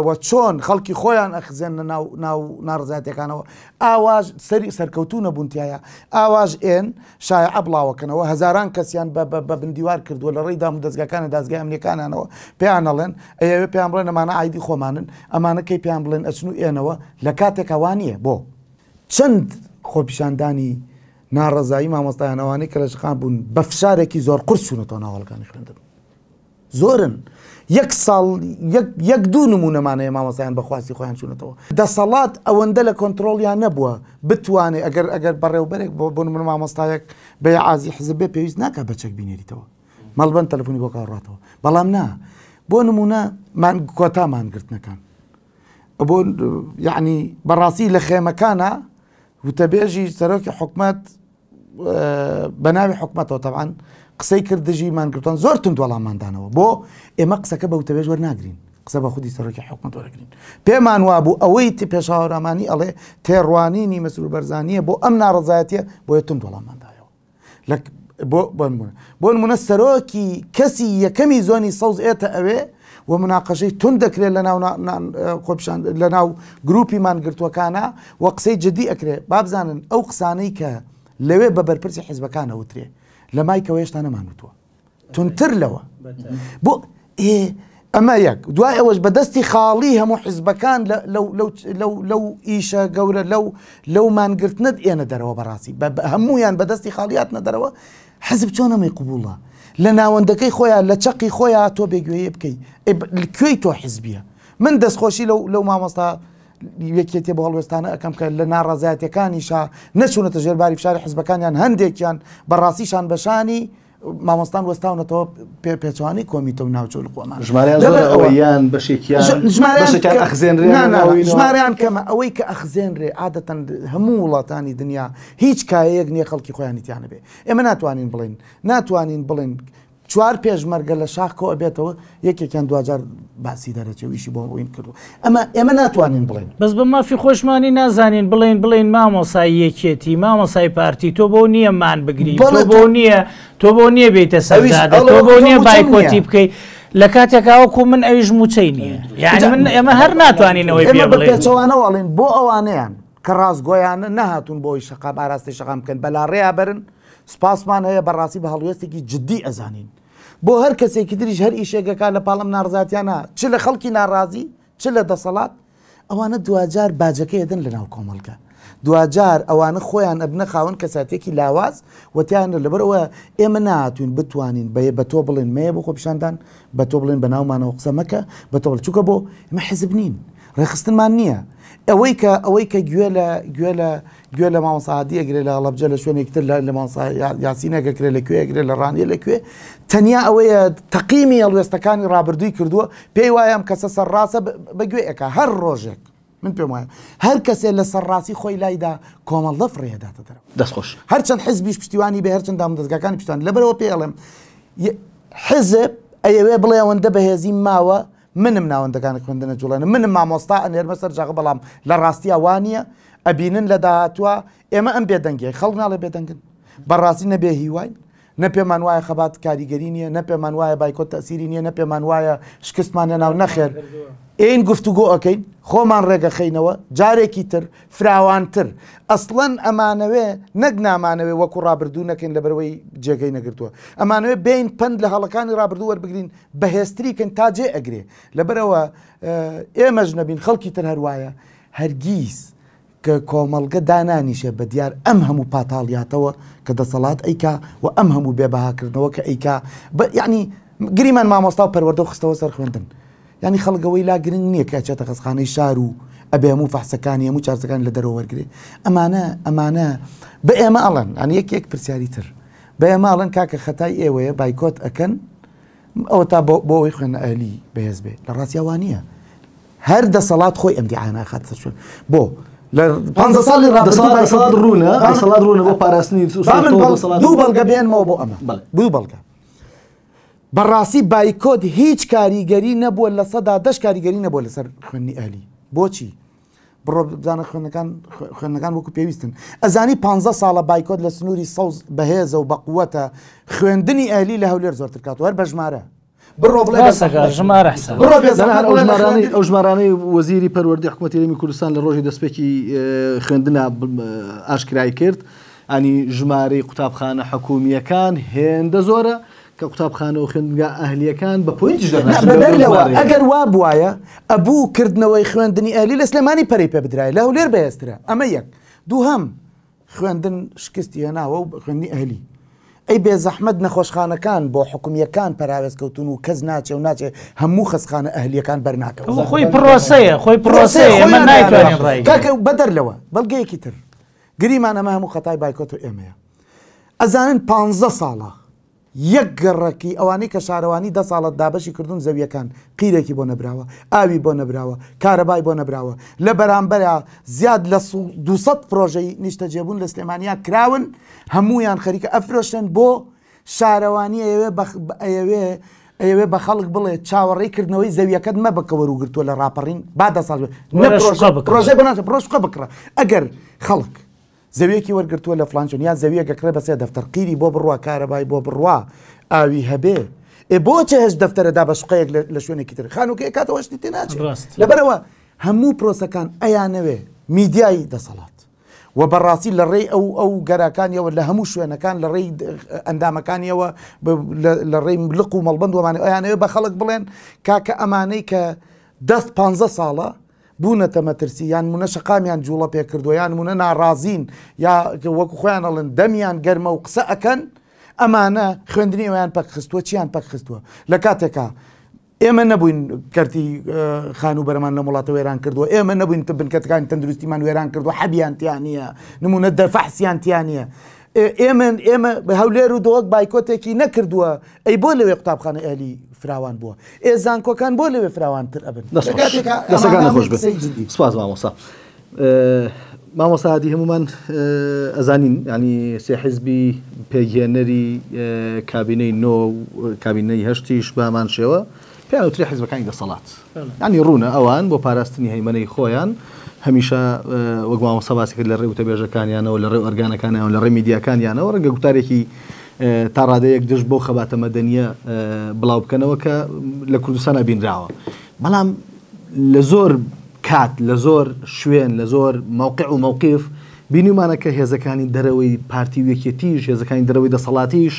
و چۆن خەڵکی خۆیان ئەخزێنە ناو ناڕزایەتەکانەوە ئاواژ سەری سەرکەوتو نەبوونتیایە ئاواژ ئێن شایعە بڵاوەکەنەوە هەزاران کەسیان بە بندیوار کردووە لە ڕێی دام و دەستگاکانە دازگای ئەمریکانانەوە پێیان ئەڵێن ئەوێ پێیان بڵێن ئەمانە ئایدی خۆمانن ئەمانەکەی پێیان بڵێن ئەچن و ئێنەوە لە کاتێک ئەوانیە بۆ چەند خۆپیشاندانی ناڕەزایی مامۆستایانەوانی کە لە شقام بوون بە فشارێکی زۆر قورس چوونەتەوە ناوەڵەکانی خوێندن زۆرن یەک ساڵ یەک دوو نمونەمانەیە مامۆستایان بەخواستی خۆیان چوونەتەوە دەسەڵات ئەوەندە لە کۆنتترۆلیان نەبووە بتوانێت ئەگەر بەڕێوبەرێک بۆ نمونە مامۆستایەک بە عازی حزب بێ پێویست ناکە بەچەک بینێریتەوە مەڵبەند تەلەفۆنی بۆ کاڕاتەوە بەڵام نا بۆ نمونە کۆتامانگرتنەکان بۆ یعنی بەڕاستی لە خێمەکانە وتەبێژی سەرۆکی حکومەت بە ناوی حکومەتەوە تەبعاً قسەی کرد دژی مانگرتوان زۆر تند وەڵاماندانەوە بۆ ئێمە قسەکە بە وتەبێژ وەرناگرین قسە بە خودی سەرۆکی حکومەت وەرەگرین پێمان وابوو ئەوەی پێشاوەڕامانی ئەڵێ تێڕوانینی مەسرور بەرزانیە بۆ ئەم ناڕزایەتیە بۆیە تند وەڵامماندایەوە بۆ نمونە سەرۆکی کەسی یەکەمی زۆنی سەوز ئێتە ئەوێ و مناقەشەی تون دەکرێت لە ناو گروپی مانگرتوەکانە و قسەی جدی ئەکرێ بابزانن ئەو قسانەی کە لەوێ بە بەرپرسی حیزبەکانە وترێ لە مایکەوە هێشتا نەمانوتووە تونتر لەوە بۆ ئەمە یەک دوای ئەوەش بەدەستی خاڵی هەموو حیزبەکان لەو ئیشە گەورە لەو مانگرتنت ئێنە دەرەوە بەڕاستی هەمویان بەدەستی خاڵیات نەدەرەوە حەزب چۆن ئەمەی قبوڵە لە ناوەندەکەی خۆیان لە چەقی خۆیان تۆ بێگوێیە بکەی کوێی تۆ حیزبیە من دەستخۆشی لەو مامۆستا یەکێتی بە هەڵوێستانە ئەەکەم کە لە ناڕازایەتەکانیشا نەچوونەتە ژێرباری فشاری حیزبەکانیان هەندێکیان بەڕاستیشان بەشانی مامۆستان وەستاونەتەوە پێچوانی کۆمیتە و ناوچۆ لەخۆمان ژمارەیان ژمارەیان کەمە ئەوەی کە ئەخزێنرێ عادەتەن هەموو وڵاتانی دنیا هیچ کایەیەک نییە خەڵکی خۆیانیتیانە بێ ئێمە ناتوانین بڵێن چوار پێشمەرگە لە شاخکەوە بێتەوە یەکێکیان دوجار باسی دەرەچێ ویشی بۆ بووین کردو ئێمە ناتوانین بڵێن بەس بە مافی خۆشمانی نازانین بڵێن مامۆسای یەکێتی مامۆسای پارتی تۆ بۆ نییە مان بگری تۆ بۆ نییە بێتە سەردادە تۆ بۆ نییە بایکۆتی بکەیت لە کاتێکاوەکو من ئەویش موچەی نییە یعنی ئێمە هەر ناتوانینەوەی پێچەوانەوەڵێن بۆ ئەوانەیان کە ڕاستگۆیانە نەهاتون بۆی شەقا ئاراستی شەقام بکەن بەلا ڕێیا بەرن سپاسمان هەیە بەڕاستی بە هەڵوێستێکی جددی ئەزانین بۆ هەر کەسێکی دریش هەر ئیشێگەکە لە پاڵم ناڕزاتیانە چ لە خەڵکی ناڕازی چ لە دەسەڵات ئەوانە دوجار باجەکە دەن لە ناو کۆمەڵگە دوجار ئەوانە خۆیان ئەبنە خاوەن کەساتێکی لاواز وتیانە لەبەرەوە ئێمە ناتوین بتوانین بە تۆ بڵێن مەیە بۆ خۆپیشاندان بە تۆ بڵێن بە ناومانەوە قسە مەکە بە تۆ چووکە بۆ ئمە حیزب نین ڕێخستنمان نییە ئەوەی کە گوێ لە مامۆساعادی ئەگرێ لە هەڵەبجە لە شوێنێکتر لە یاسینەگەکرێ لەکوێ ئەگرێ لە ڕانیە لەکوێ تەنیا ئەوەیە تەقیمی هەڵوێستەکانی ڕابردووی کردووە پێی وایەم کەسە سەرڕاستە بەگوێیەکە هەر ڕۆژێک من پێم وایە هەر کەسێ لە سەرڕاستی خۆی لایدا کۆمەڵدە فڕێداتە دەرەوە دەستخۆش هەرچەند حیزبیش پشتیوانی بێ هەرچەند دامدەستگاکانی پشتیوانی لەبەرەوە پێڵێم حیزب ئەوێ بڵێ ئەوەندە بەهێزی ماوە منم ناوەندەکانی خوێندنە جوڵێنە منم مامۆستا ئەنێرمە سەر جاغ بەڵام لە ڕاستیە وانە ئەبینن لە داهاتوە ئێمە ئەم بێدەنگی خەڵک ناڵێ بێدەنگن بەڕاستی نەبێ هیوای نە پێمان وایە خەبات کاریگەری نییە نە پێمان وایە بایکۆت تەسیری نییە نە پێمان وایە شکستمانە ناو نەخێر ئین گفتوگۆ ئەەکەین خۆمان ڕێگە خینەوە جارێکی تر فراوانتر ئەسڵەن ئەمانەوێ نەک نامانەوێ وەکو ڕابردوو نەکەین لە بەرەوەی جێگەی نەگرتووە ئەمانەوێ بین پند لە هەڵەکانی ڕابردوو وەربگرین بەهێستریکەن تا جێ ئەگرێ لەبەرەوە ئێمەش نەبین خەڵکی تر هەروایە هەرگیز کە کۆمەڵگە دانانیشە بە دیار ئەم هەموو پاتاڵیاتەوە کە دەسەڵات ئەیکا و ئەم هەموو بێبەهاکردنەوە کە ئەیکا یعنی گریمان مامۆستا و پەروەردە و خستەوە سەر خوێندن ینی خەڵگەوەی لا گرنگ نییە کە چێتە خەسخانەی شار و ئەبێ هەموو فەحسەکانی هەموو چارچەکان لە دەرەوە وەرگێ ئەمانە بە ئێمە ئەڵەن ئەنی یەک پرسیاری تر بە ئێمە ئەڵەن کاکە خەتای ئێوەیە بایکۆت ئەکەن ئەوە تا بۆ ئەوەی خوێنە ئەلی بەهێز بێ لە ڕاستیاوانە هەر دەسەڵات خۆی ئەم دیعانە خاتە چۆن بۆ لە 50 ساڵی ڕوونە بۆ پاراستنی دوو بەڵگە بێنمەوە بۆ ئەمە دوو بەڵگە بەڕاستی بایکۆت هیچ کاریگەری نەبووە لە سەدا 10 کاریگەری نەبووە لەسەر خوێنی ئەلی بۆچی بڕۆ بزانە خوێندنەکان وەکو پێویستن ئەزانی 50 ساڵە بایکۆت لە سنووری سەوز بەهێزە و بەقووەتە خوێندنی ئەلی لە هەولێر زۆرتر کاتەوە هەر بە ژمارە بڕۆ بڵێ ئەو ژمارانەی وەزیری پەروەردەی حکوومەتی هەرێمی کوردستان لە ڕۆژی دەستپێکی خوێندنە ئاشکرای کرد ئەنی ژمارەی قوتابخانە حکوومیەکان هێندە زۆرە کە قوتابخانە و خوێندنگا ئەهلیەکان بە پۆینتیش ئەگەر وا بواە ئەبوو کردنەوەی خوێندنی ئەلی لە سلێمانی پەرەی پێ بدرای لە هەولێر بەهێزترە ئەمە یەک دووهەم خوێندن شکستی هێناوە و خوێندنی ئەهلی ئەی بێ زەحمەت نەخۆشخانەکان بۆ حکومیەکان پەراوێزکەوتون و کەس ناچێ و ناچێ هەموو خەسخانە ئەهلیەکان بەرناکەوە خۆی پرۆسەیە ئێمە نایتوانین ڕای کاکە بەدەرلەوە بەڵگەیەکی تر گریمان ئەمە هەموو خەتای بایکۆت و ئێمەیە ئەزانن 15 ساڵە یەک گەڕەکی ئەوانەی کە شارەوانی 10 ساڵت دابەشی کردوون زەویەکان قیرێکی بۆ نەبراوە ئاوی بۆ نەبراوە کارەبای بۆ نەبراوە لە بەرامبەرە زیاد لە 200 پرۆژەی نیشتە جێبوون لە سلێمانیا کراون هەمویان خەریکە ئەفرۆشتن بۆ شارەوانی ئەوێ ئەوێ بە خەڵک بڵێ چاوەڕێکردنەوەی زەویەکەت مە بەکەوەروگرتووە لە ڕاپەڕین با دەساڵ پرۆژە بناسە پرۆژقە بکڕە ئەگەر خەڵک زەویەکی وەرگرتووە لە فلانچۆن یان زەویەکەکرێ بەسێ دەفتەر قیری بۆ بڕوا کارەبای بۆ بڕوا ئاوی هەبێ بۆچە هەش دەفتەرەدا بە شقەیەک لە شوێنێکی تر خانووکەی کاتەوە شتی تێ ناچێت لەبەرەوە هەموو پرۆسەکان ئەیانەوێ میدیایی دەسەڵات و بەڕاستی لە ڕێی ئەو گەراکانیەوە لە هەموو شوێنەکان لە ڕێی ئەندامەکانیەوە لە ڕێی ملق و مەڵبند ومانێ ئەیانەوێ بە خەڵک بڵێن کاکە ئەمانەی کە دەست 15 ساڵە بوونەتە مەترسی یان مونە شقامیان جوڵە پێ کردو یان مونە ناڕازین یا وەکو خۆیان ئەڵێن دەمیان گەرمە و قسە ئەکەن ئەمانە خوێندنی ئەویان پەکخستووە چیان پەکخستووە لە کاتێکا ئێمە نەبووین کەرتی خان و بەرەمان لە وڵاتە وێران کردووە ئێمە نەبووین بنکەتەکانی تەندروستیمان وێران کردو حەبیانتیان نیە نمونە دەرفەحسیانتیان نیە ئێمە هەولێر و دۆک بایکۆتێکی نەکردووە ئەی بۆ لەوێ قوتابخانە ئەلی فراوان بووە ئێزانکۆکان بۆ لەوێ فراوانتر ئەبن دەستەکان نەخۆش بێت سپاس مامۆستا مامۆستا هادی هەمومان ئەزانین ینی سێ حیزبی پێگێنەری کابینەی نۆ کابینەی هەشتیش بامان شێوە پێیان وترێ حیزبەکانی دەسەڵات ینی ڕوونە ئەوان بۆ پاراستنی هەیمەنەی خۆیان هەمیشە وەک مامۆستا باسی کرد لە ڕێ وتەبێژەکانیانەوە لە ڕێ ئۆرگانەکانیانەوە لە ڕێ میدیاکانیانەوە ڕەنگە گوتارێکی تا ڕادەیەک دژ بۆ خەباتە مەدەنیە بڵاو بکەنەوە کە لە کوردستانە بینراوە بەڵام لە زۆر کات لە زۆر شوێن لە زۆر مووقع و مووقیف بینیمانە کە هێزەکانی دەرەوەی پارتی وێکێتیش هێزەکانی دەرەوەی دەسەڵاتیش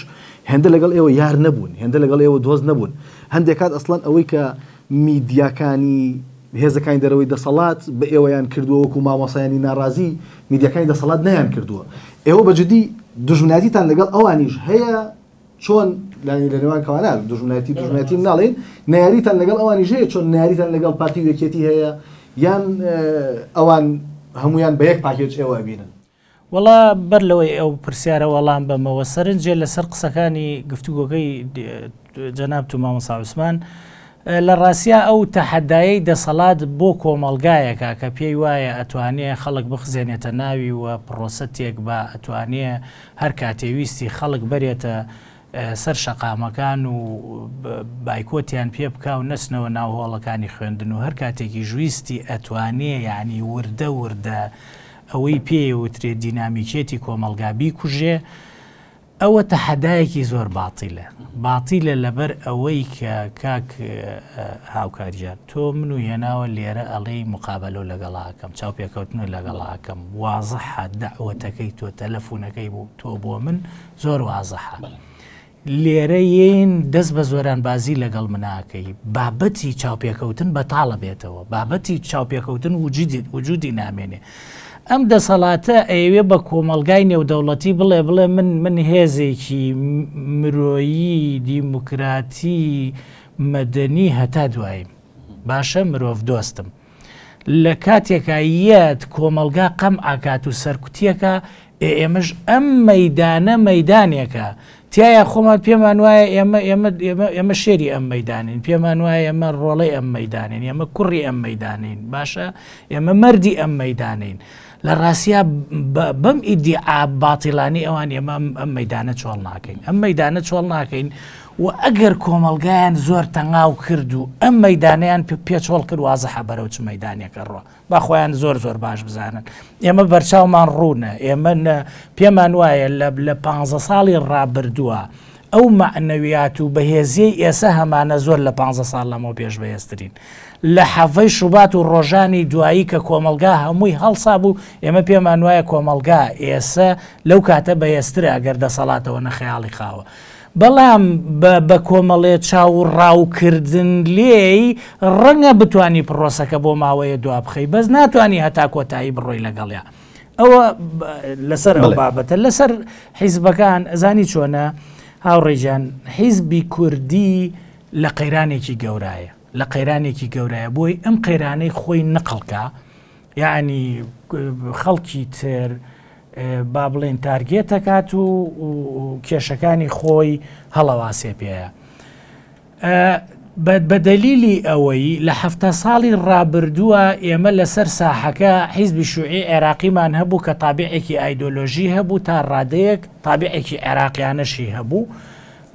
هێندە لەگەڵ ئێوە یار نەبوون هێندە لەگەڵ ئێوە دۆست نەبوون هەندێک کات ئەسڵەن ئەوەی کە میدیاکانی هێزەکانی دەرەوەی دەسەڵات بە ئێوەیان کردووە وەکو مامۆسایانی ناڕازی میدیاکانی دەسەڵات نەیان کردووە ئێوە بەجددی دژمناتیتان لەگەڵ ئەوانیش هەیە چۆن لە نێوان کەوانە دژمناتی ناڵێن ناریتان لەگەڵ ئەوانیش هەیە چۆن ناریتان لەگەڵ پارتی وێکێتی هەیە یان ئەوان هەمویان بە یەک پاکێج ئێوە بینن وەڵا بەر لەوەی ئەو پرسیارە وەڵام بەمەوە سەرنجێ لەسەر قسەکانی گفتوگۆکەی جەناب تو مامۆستا عوسمان لە ڕاستیا ئەو تەحەدایەی دەسەڵات بۆ کۆمەڵگایەکە کە پێی وایە ئەتوانێ خەڵک بخزێنێتە ناوی و پرۆسەتێک بە ئەتوانێ هەر کاتێویستی خەڵک بەرێتە سەر شەقامەکان و بایکۆتیان پێ بکە و نەچنەوە ناو هۆڵەکانی خوێندن و هەر کاتێکی ژویستی ئەتوانێ یعنی وردە ئەوەی پێوترێت دینامیکێتی کۆمەلگا بیکوژێ ئەوە تەحەدایەکی زۆر باتیلە لەبەر ئەوەی کە کاک هاوکاریان تۆ من و هێناوە لێرە ئەڵێی مقابلە لەگەڵاکەم چاوپێکەوتنە لەگەڵاکەم وازەحە دەعوەتەکەی تۆ تەلەفۆنەکەی بوو تۆ بۆ من زۆر وازەحە لێرە یین دەست بە زۆران بازی لەگەڵ مناکەی بابەتی چاوپێکەوتن بەتاڵە بێتەوە بابەتی چاوپێکەوتن وجودی نامێنێ ئەم دەسەڵاتە ئەوێ بە کۆمەلگای نێودەوڵەتی بڵێ من هێزێکی مرۆیی دیموکراتی مەدەنی هەتا دواییم باشە مرۆڤ دۆستم لە کاتێکە یەت کۆمەلگا قەم ئاکات و سەرکوتیەکە ئێمەش ئەم مەیدانە مەیدانێکە تایە خۆمان پێمان وایە ئێمە شێری ئەم مەیدانین پێمان وایە ئێمە ڕۆڵەی ئەم مەیدانین ئێمە کوڕی ئەم مەیدانین باشە ئێمە مەردی ئەم مەیدانین لە ڕاستیا بەم ئیدعا باتیڵانی ئەوان ئێمە ئەم مەیدانە چۆڵ ناکەین ئەم مەیدانە چۆڵ ناکەین و ئەگەر کۆمەلگایان زۆر تەنگاو کرد و ئەم مەیدانیان پێچۆڵ کرد وازەحە بەرەو چ مەیدانێکە ڕۆ با خۆیان زۆر باش بزانن ئێمە بەرچاومان ڕوونە ئێمە پێمان وایە لە 15 ساڵی ڕابردووە ئەو معنەویات و بەهێزیەی ئێستا هەمانە زۆر لە 15 ساڵ لەمەوە پێش بەهێزترین لە حەڤەی شوبات و ڕۆژانی دوایی کە کۆمەلگا هەمووی هەڵسا بوو ئێمە پێمان وایە کۆمەلگا ئێستا لەو کاتە بەهێزترە ئەگەر دەسەڵاتەوە نەخەیاڵی خاوە بەڵام بە کۆمەڵێ چاو ڕاوکردن لێی ڕەنگە بتانی پرۆسەکە بۆ ماوەیە دوا بخەی بەس ناتوانانی هەتا کۆتایی بڕۆی لەگەڵیا ئەوە لەسەر ئەو بابەتە لەسەر حیزبەکان ئەزانی چۆنە هاوڕێجان حیزبی کوردی لە قەیرانێکی گەورایە لە قەیرانێکی گەورایە بۆی ئەم قەیرانەی خۆی نەقڵکە یعنی خەڵکی تر با بڵێن تارگێتەکات و کێشەکانی خۆی هەڵەواسێ پێەیە بە دەلیلی ئەوەی لە 7 ساڵی ڕابردووە ئێمە لەسەر ساحەکە حیزبی شوعی عێراقیمان هەبوو کە تابعێکی ئایدۆلۆژی هەبوو تا ڕادەیەک تابعێکی عێراقیانەشی هەبوو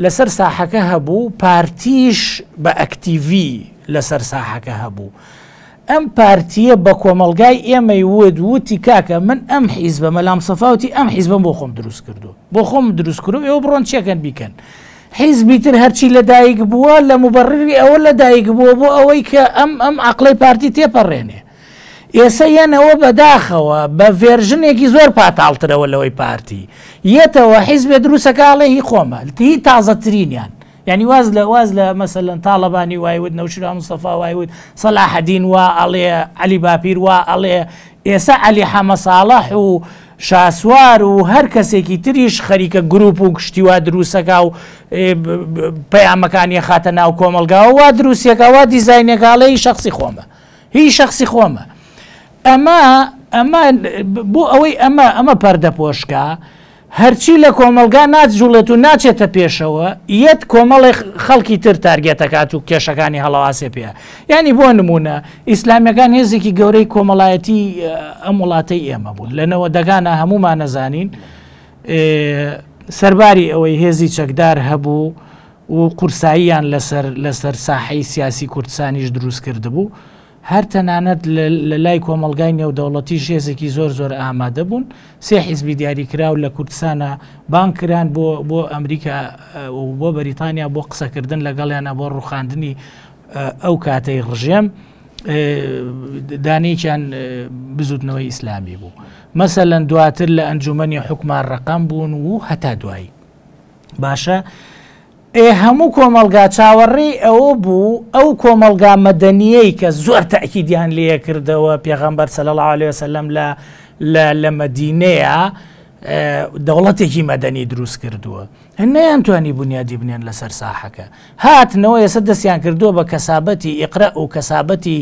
لەسەر ساحەکە هەبوو، پارتیش بە ئەکتیڤی لەسەر ساحەکە هەبوو. ئەم پارتیە بە کۆمەلگای ئێمەی وتی کاکە من ئەم حیزبە مەلام سەفاوتی ئەم حیزبم بۆ خۆم دروست کردو، بۆ خۆم دروست کردو، ئێوە بڕۆن چێکەن بیکەن. حیزبی تر هەرچی لەدایک بووە لە مبەڕری ئەوە لەدایک بووە بۆ ئەوەی کە ئەم عەقڵەی پارتی تێپەڕێنێ. ئێستا یەنەوە بەداخەوە بە ڤێرژنێکی زۆر پاتاڵترەوە لەوەی پارتی یەتەوە حیزبێ دروستەکەڵێ هی خۆمە هی تازەترینیان، یعنی واز لە مەسەلەن تاڵەبانی وایوت، نەوشیرا مستەفا وایوت، سەلاحەدین وا ئەڵێ، عەلی باپیر وا ئەڵێ، ئێستا عەلی حەمە ساڵح و شاسوار و هەر کەسێکی تریش خەریکە گروپ و گشتیوا دروستەکە و پەیامەکانی خاتە ناو کۆمەلگاوە وا دروستیەکە وا دیزاینێکاڵێ هی شخصی خۆمە، هی شخصی خۆمە. ئەمە بۆ ئەوەی ئەمە پەردە پۆشکە هەرچی لە کۆمەلگا ناجوڵێت و ناچێتە پێشەوە یەت کۆمەڵی خەڵکی تر تارگێتەکات و کێشەکانی هەڵەواسێ پێ. ینی بۆ نمونە ئیسلامیەکان هێزێکی گەورەی کۆمەڵایەتی ئەم وڵاتەی ئێمە بوون، لەنەوە دەگانە هەمومان نەزانین سەرباری ئەوەی هێزی چەکدار هەبوو و قورساییان لەسەر ساحەی سیاسی کوردستانیش دروست کرد بوو، هەر تەنانەت لە لای کۆمەلگای نێودەوڵەتی ژێزێکی زۆر ئامادە بوون. سێ حیزبی دیاریکراو لە کوردستانە بانکران بۆ ئەمریکا و بۆ بەریتانیا بۆ قسەکردن لەگەڵیانە بۆ ڕوخاندنی ئەو کاتەی ڕژێم دانێکیان بزوتنەوەی ئیسلامی بوو. مەسەلەن دواتر لە ئەنجومەنی حکومان ڕەقەم بوون و هەتا دوایی. باشە هەموو کۆمەلگا چاوەڕێی ئەوە بوو ئەو کۆمەلگا مەدەنیەی کە زۆر تەکیدیان لێ کردەوە پێغەمبەر صلی الله علیه وسلم لە مەدینەیە دەوڵەتێکی مەدەنی دروست کردووە، نەیانتوانی بنیادی بنێن لەسەر ساحەکە، هاتنەوە ئێستا دەستیان کردووە بە کەسابەتی ئیقرا و کەسابەتی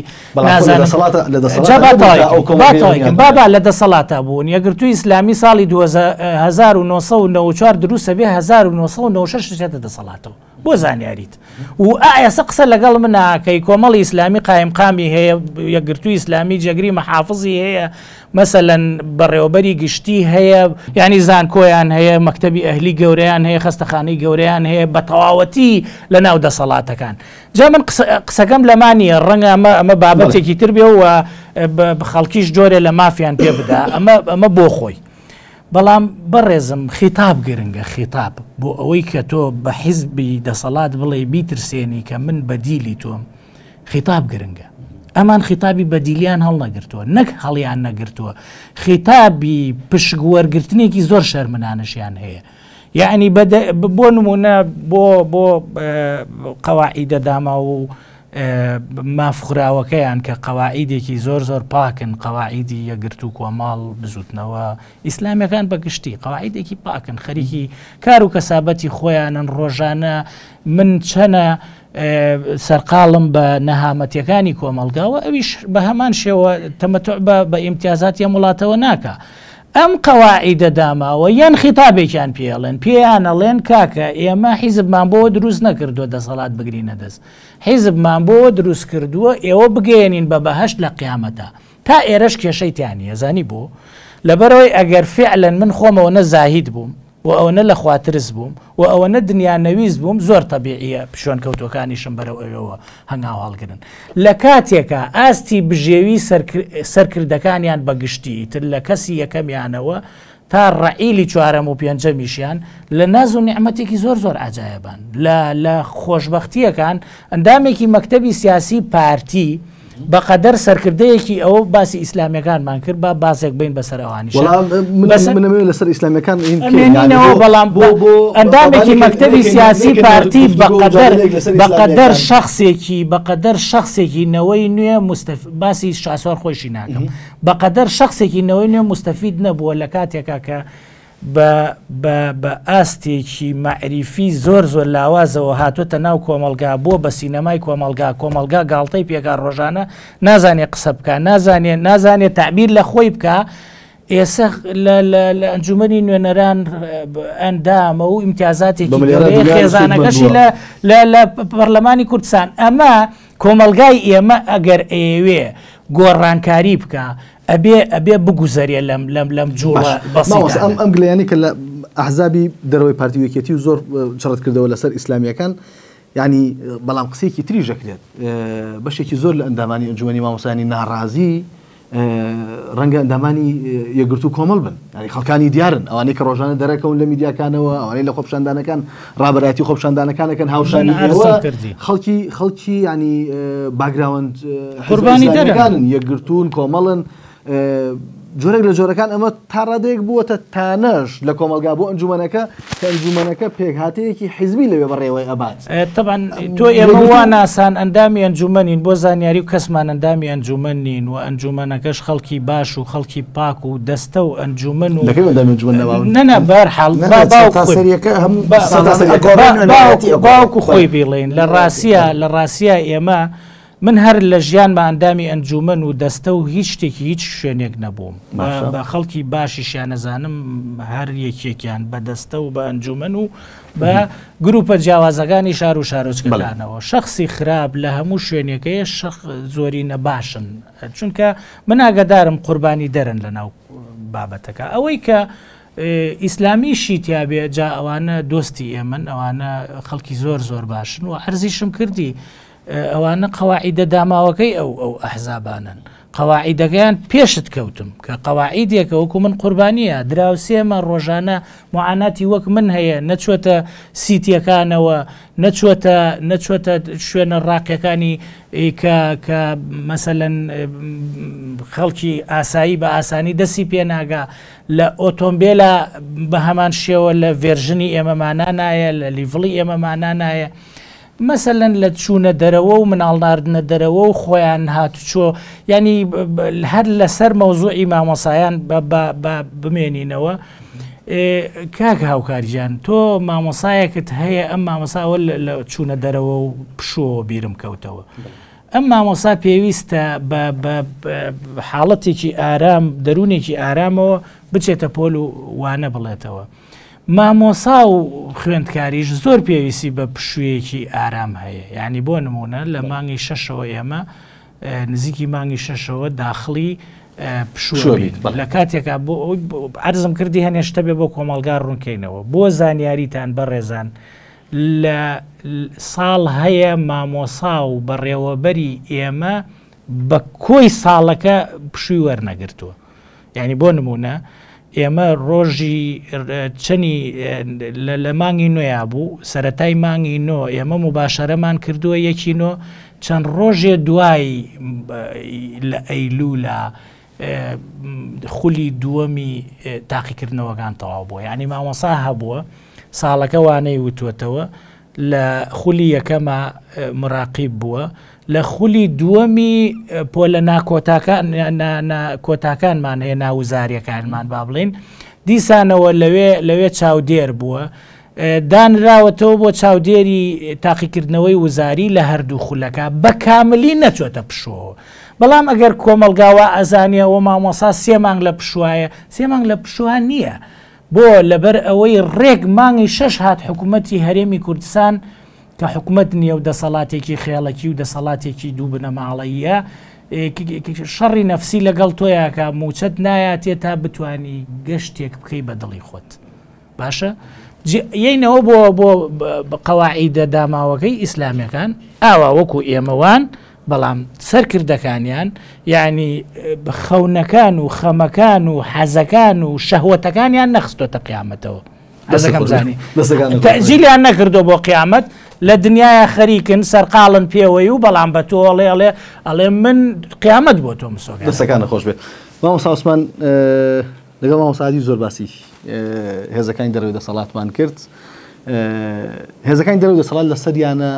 بابا لە دەسەڵاتە بوون. یەکگرتووی ئیسلامی ساڵی 1994 دروستە بێ 1996 چێتە دەسەڵاتەوە بۆ زانیاریت و ئێستا قسە لەگەڵ مناکەی کۆمەڵی ئیسلامی قایمقامی هەیە، یەکگرتووی ئیسلامی جێگری مەحافظی هەیە، مەسەلەن بەڕێوەبەری گشتی هەیە، ینی زانکۆیان هەیە، مەکتەبی ئەهلی گەورەیان هەیە، خەستەخانەی گەورەیان هەیە بە تەواوەتی لە ناو دەسەڵاتەکان. جا من قسەکەم لەمانیە ڕەنگە ئەمە بابەتێکی تر بێ و خەڵکیش جۆرێ لە مافیان پێ بدا، ئەمە بۆ خۆی. بەڵام بەڕێزم خیتاب گرنگە، خیتاب بۆ ئەوەی کە تۆ بە حیزبی دەسەڵات بڵێ بیترسێنی کە من بەدیلی تۆم، خیتاب گرنگە. ئەمان خیتابی بەدیلیان هەڵ نەگرتووە، نەک هەڵیان نەگرتووە، خیتابی پشگوەرگرتنێکی زۆر شەرمنانەشیان هەیە. یعنی بۆ نمونە بۆ قەواعیدە داما و مافخراوەکەیان کە قەواعیدێکی زۆر پاکن، قەواعیدی یەکگرت و کۆماڵ بزوتنەوە ئیسلامیەکان بەگشتی قەواعیدێکی پاکن، خەریکی کار و کەسابەتی خۆیانن، ڕۆژانە من چەنە سەرقاڵم بە نەهامەتیەکانی کۆمەلگاوە ئەویش بە هەمان شێوە تەمەتوع بە ئیمتیازاتی وڵاتەوە ناکە. ئەم قەواعیدە داماوە یان خیتابێکیان پێڵێن، پێیان ئەڵێن کاکە ئێمە حیزبمان بۆ دروست نەکردووە دەسەڵات بگرینە دەست، حیزبمان بۆ دروست کردووە ئێوە بگەێنین بە بەهەشت لە قیامەتە. تا ئێرەش کێشەی تیانە زانی بۆ لەبەرەوەی ئەگەر فعلەن من خۆمەوە نەزاهید بووم و ئەوەنە لە خواترس بووم و ئەوەنە دنیا نەویست بووم، زۆر تەبیعیە پشۆن کەوتەکانیشم بەرەو ئەوەوە هەنگاوهاڵگرن. لە کاتێکە ئاستی بژێوی سەرکردەکانیان بەگشتی تر لە کەسی یەکەمیانەوە تا ڕعیلی چوارەم و پێنجەمیشیان لە ناز و نیعمەتێکی زۆر عجایبان، لە خۆشبەختیەکان ئەندامێکی مەکتەبی سیاسی پارتی بەقەدەر سەرکردەیەکی ئەوە باسی ئیسلامیەکانمان کرد، با باسێک بین بەسەر ئەوانیش لەسەر ئیسلامیەکان بەڵام ئەندامێکی مەکتەبی سیاسی پارتی بەقەدەر شخصێکی نەوەی نوێ باسی شاسوار خۆشی ناکەم، بەقەدەر شخصێکی نەوەی نوێ مستەفید نەبووە لە کاتێکا کە بە ئاستێکی معریفی زۆر لاوازەوە هاتوۆتە ناو کۆمەلگا بۆ بە سینەمای کۆمەلگا گاڵتەی پێکار ڕۆژانە نازانێت قسە بکە، نازانێت تعبیر لە خۆی بکە. ئێستا لە ئەنجومەنی نوێنەران ئەندامە و ئیمتیازاتێکی خێزانەکەشی لە پەرلەمانی کوردستان. ئەمە کۆمەلگای ئێمە ئەگەر ئێوێ گۆڕانکاری بکە ئەبێ بگوزەرێ لەم جوڵە بەسیطە. ئەم گلەیانی کە ئەحزابی دەرەوەی پارتی یەکێتی و زۆر چڕەت کردەوە لەسەر ئیسلامیەکان یعنی بەڵام قسێکی تری ژەکرێت بەشێکی زۆر لە ئەندامانی ئەنجومەنی مامۆسایانی ناڕازی ڕەنگە ئەندامانی یەکگرتو کۆمەڵ بن ینی خەڵکانی دیارن ئەوانەی کە ڕۆژانە دەرەکەون لە میدیاکانەوە ئەوانەی لە خۆپشاندانەکان ڕابەتی خۆپشاندانەکانەکەن هاوشانی خەڵکی ینی باگراوند قوربانی دەرەکانن یەکگرتوون کۆمەڵن جۆرێک لە جۆرەکان ئەمە تا ڕادەیەک بووەتە تانەش لە کۆمەلگا بۆ ئەنجومەنەکە کە ئەنجومەنەکە پێکهاتەیەکی حیزبی لەوێ بەڕێوەی ئەبات طبعا تۆ ئێمە وا ناسان ئەندامی ئەنجومەنین بۆ زانیاری و کەسمان ئەندامی ئەنجومەنین و ئەنجومەنەکەش خەڵکی باش و خەڵکی پاک و دەستە و ئەنجومەن و نەنە بەرحاڵ باوکو خۆی بڵێن لە ڕاستیە ئێمە من هەر لە ژیان بە ئەندامی ئەنجومەن و دەستە و هیچ شتێکی هیچ شوێنێک نەبووم بە خەڵکی باشیشیان نەزانم هەر یەکێکیان بە دەستە و بە ئەنجومەن و بە گروپە جیاوازەکانی شار و شارۆچکەکانەوە شخصی خراپ لە هەموو شوێنەکەی زۆری نەباشن چونکە من ئاگادارم قوربانی دەرن لە ناو بابەتەکە ئەوەی کە ئیسلامیشی تیابێ جا ئەوانە دۆستی ئێمن ئەوانە خەڵکی زۆر باشن و عەرزیشم کردی ئەوانە قەواعیدە داماوەکەی ئەو ئەحزابانن قەواعیدەکەیان پێشت کەوتم کە قەواعیدێکە وەکو من قوربانیە دراوسێمە ڕۆژانە معاناتی وەک من هەیە نەچوەتە سیتیەکانەوە نەچوەتە شوێنە ڕاقیەکانی کە مەسەلەن خەڵکی ئاسایی بە ئاسانی دەستی پێناگا لە ئۆتۆمبیلە بە هەمان شێوە لە ڤێرژنی ئێمەمانە نایە لە لیڤڵی ئێمەمانە نایە مەسەلەن لە چوونە دەرەوە و مناڵناردنە دەرەوە و خۆیان هاتوچۆ ینی هەر لەسەر مەوزوعی مامۆسایان بمێنینەوە کاک هاوکاریان تۆ مامۆسایەکت هەیە ئەم مامۆساوە لە چوونە دەرەوە و پشۆ بیرم کەوتەوە ئەم مامۆسا پێویستە بە حاڵەتێکی ئارام دەروونێکی ئارامەوە بچێتە پۆل و وانە بڵێتەوە مامۆسا و خوێندکاریش زۆر پێویستی بە پشوویەکی ئارام هەیە یعنی بۆ نمونە لە مانگی شەشەوە ئێمە نزیکی مانگی شەشەوە داخلی پشووە لە کاتێکا بۆ عەرزم کردی هەنێشتە بێ بۆ کۆمەلگا ڕوونکەینەوە بۆ زانیاریتان بەڕێزان لە ساڵ هەیە مامۆسا و بەڕێوەبەری ئێمە بە کۆی ساڵەکە پشووی وەرنەگرتووە یعنی بۆ نمونە ئێمە ڕۆژی چەنی لە مانگی نوێیا بوو سەرەتای مانگی نۆ ئێمە مباشەرەمان کردووە یەکی نۆ چەند ڕۆژێ دوای لە ئەیلوولە خولی دووەمی تاقیکردنەوەکان تەواو بووە یعنی مامۆسا هەبووە ساڵەکە وانەی وتوەتەوە لە خولی یەکەمە مراقیب بووە لە خولی دووەمی پۆلە کۆتاکانمان هەیە ناوزاریەکانمان با بڵین دیسانەوە لەوێ چاودێر بووە دانراوەتەوە بۆ چاودێری تاقیکردنەوەی وزاری لە هەردوو خولەکە بە کاملی نەچۆتە پشۆ بەڵام ئەگەر کۆمەلگاوە ئەزانیەوە مامۆسا 3 مانگ لە پشوایە 3 مانگ لە پشووە نییە بۆ لەبەر ئەوەی ڕێک مانگی 6 هات حکوومەتی هەرێمی کوردستان کە حکوومەت نییە و دەسەڵاتێکی خێڵەکی و دەسەڵاتێکی دوو بنەماڵەیە شەڕی نەفسی لەگەڵ تۆیاکە موچەت نایاتێت تا بتانی گەشتێک بکەی بە دڵی خۆت باشە یینەوە بۆ قەواعیدە داماوەکەی ئیسلامیەکان ئاوا وەکو ئێمەوان بەڵام سەرکردەکانیان یعنی خەونەکان و خەمەکان و حەزەکان و شەهوەتەکانیان نەخستۆتە قیامەتەوە تەجیلیان نەکردو بۆ قیامەت لە دنیای خەریکن سەرقاڵن پێوەی و بەڵام بە تۆ ئەڵێ من قیامەت بۆ تۆ مسۆگە دەستەکانە خۆش بێت مامۆستا عوسمان لەگەڵ مامۆستا زۆر باسی هێزەکانی دەرەوەی دەسەڵاتمان کرد هێزەکانی دەرەوەی دەسەڵات لە سەریانە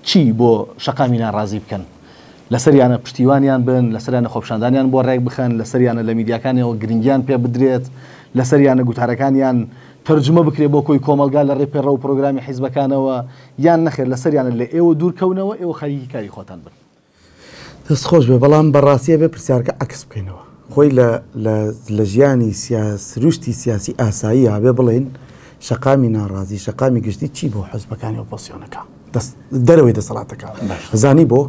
چی بۆ شەقامی ناڕازی بکەن لە سەریانە پشتیوانیان بن لە سەریانە خۆپشاندانیان بۆ ڕێک بخەن لە سەریانە لە میدیاکانەوە گرنگیان پێ بدرێت لە سەریانە گوتارەکانیان تەرجمە بکرێت بۆ کۆی کۆمەلگا لە ڕێپێڕە و پرۆگرامی حیزبەکانەوە یان نەخێر لە سەریانە لە ئێوە دوورکەونەوە ئێوە خەریکی کاری خۆتان بن دەست خۆش بێ بەڵام بەڕاستیە بێ پرسیارکە عکس بکەینەوە خۆی لە ژیانی سروشتی سیاسی ئاسایی هەبێ بڵێن شەقامی ناڕازی شەقامی گشتی چی بۆ حزبەکانی ئۆپۆزیۆنەکە دەرەوەی دەسەڵاتەکە زانی بۆ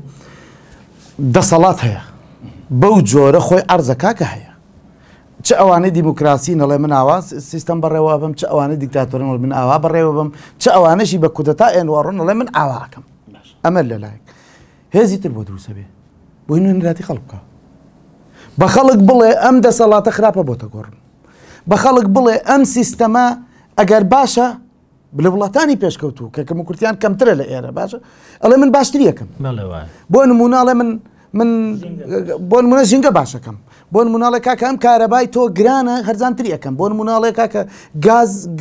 دەسەڵات هەیە بەو جۆرە خۆی عەرزەکە هەیە چ ئەوانەی دیموکراسی نەڵێ من ئاوا سیستەم بەڕێوە بم چ ئەوانەی دیکتاتۆرن من ئاوا بەڕێوە بم چ ئەوانەشی بە کودەتا ئێنوەڕۆن نەڵێ من ئاواکەم ئەمە لەلایەک هێزی تر بۆ دروستە بێ بۆی نوێنراتی خەڵک بکە بە خەڵک بڵێ ئەم دەسەڵاتە خراپە بۆتە گۆڕن بە خەڵک بڵێ ئەم سیستەمە ئەگەر باشە لە وڵاتانی پێشکەوتوو کە کەم و کورتیان کەمترە لە ئێرە باشە ئەڵێ من باشتریەکەم بۆ نموناڵێ من بۆ نمونە ژینگە باشەکەم بۆ نموناڵێک کاکە ئەم کارەبای تۆ گرانە هەرزانتریەکەم بۆ نموناڵێک کاکە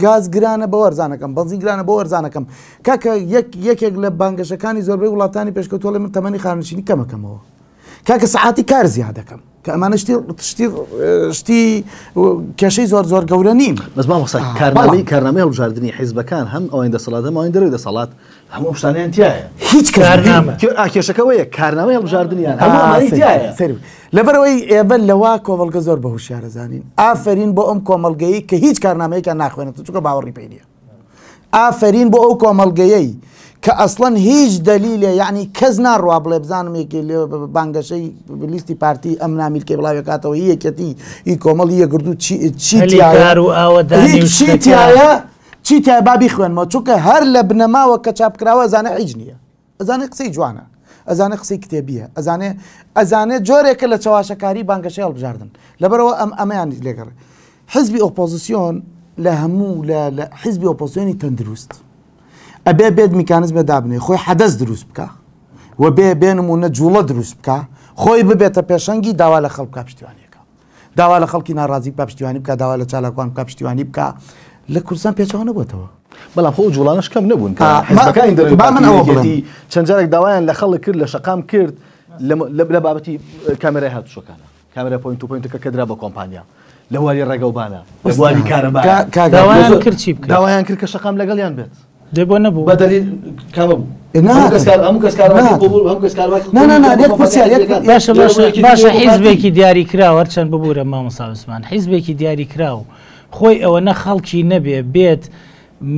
گاز گرانە بە وەرزانەکەم بەنزین گرانە بۆ وەرزانەکەم کاکە یەکێک لە بانگەشەکانی زۆربەی وڵاتانی پێشکەوتووە لە من تەمەنی خانشینی کەمەکەمەوە کاکە سەعاتی کار زیاد دەکەم کە ئەمانە شتی کێشەی زۆر گەورە نیم بەس مامۆستا کارنامەی هەڵبژاردننی حیزبەکان هەم ئەوەی دەسەڵات هەم ئەوەی دەروی دەسەڵات هەموو شتانیان تایە هیچ کێشەکەوەیە کارنامەی هەڵبژاردنیان هەموو لەبەرەوەی ئێبەر لەوا کۆمەڵگە زۆر بە هوشیارە زانین ئافرین بۆ ئەم کۆمەڵگەیی کە هیچ کارنامەیەکیان ناخوێنێت چونکە باوەڕی پێ نییە ئافرین بۆ ئەو کۆمەڵگەیەی کە ئەسڵەن هیچ دەلیلێ یعنی کەس ناڕوا بڵێ بزانم بانگەشەی لیستی پارتی ئەم نامیل کێ بڵاوێ کاتەوە یەکەتی ئی کۆمەڵ یەگردو چیتیایە بابی خوێنمەوە چونکە هەر لە بنەماوە کە چاپکراوە ئەزانە هیچ نییە ئەزانێ قسەی جوانە ئەزانێ قسەی کتێبیە ئەزانێ جۆرێکە لە چاواشەکاری بانگەشەی هەڵبژاردن لەبەرەوە ئەمەیان لێگەڕێ حزبی ئۆپۆزیسیۆن لە هەموو لە حزبی ئۆپۆزیسیۆنی تەندروست ئەبێ بێت میکانزمە دابنێ خۆی حەدەس دروست بکە و بێ نمونە جوڵە دروست بکە خۆی ببێتە پێشەنگی داوا لە خەڵک بکە پشتیوانیەکە داوا لە خەڵکی ناڕازی بکە پشتیوانی بکە داوا لە چالاکوان بکە پشتیوانی بکە لە کوردستان پێچەوە نەبووەتەوە بەڵام خۆ جوڵانش کەم نەبوون حزبەکانی دەرەوەی چەند جارێک داوایان لە خەڵک کرد لە شەقام کرد لە بابەتی کامێرای هاتوچۆکانە کامێرای پۆینت و پۆینتەکە کە درا بە کۆمپانیا لە واری ڕێگەوبانە لە واری کارەبا داوایان کرد کە شەقام لەگەڵیان بێت دەبوو نەبوو بەدەلیل کامە بوو باشە حیزبێکی دیاری کراوە هەرچەند ببوورە مامۆستا عوسمان حیزبێکی دیاری کراو خۆی ئەوە نە خەڵکی نەبێ بێت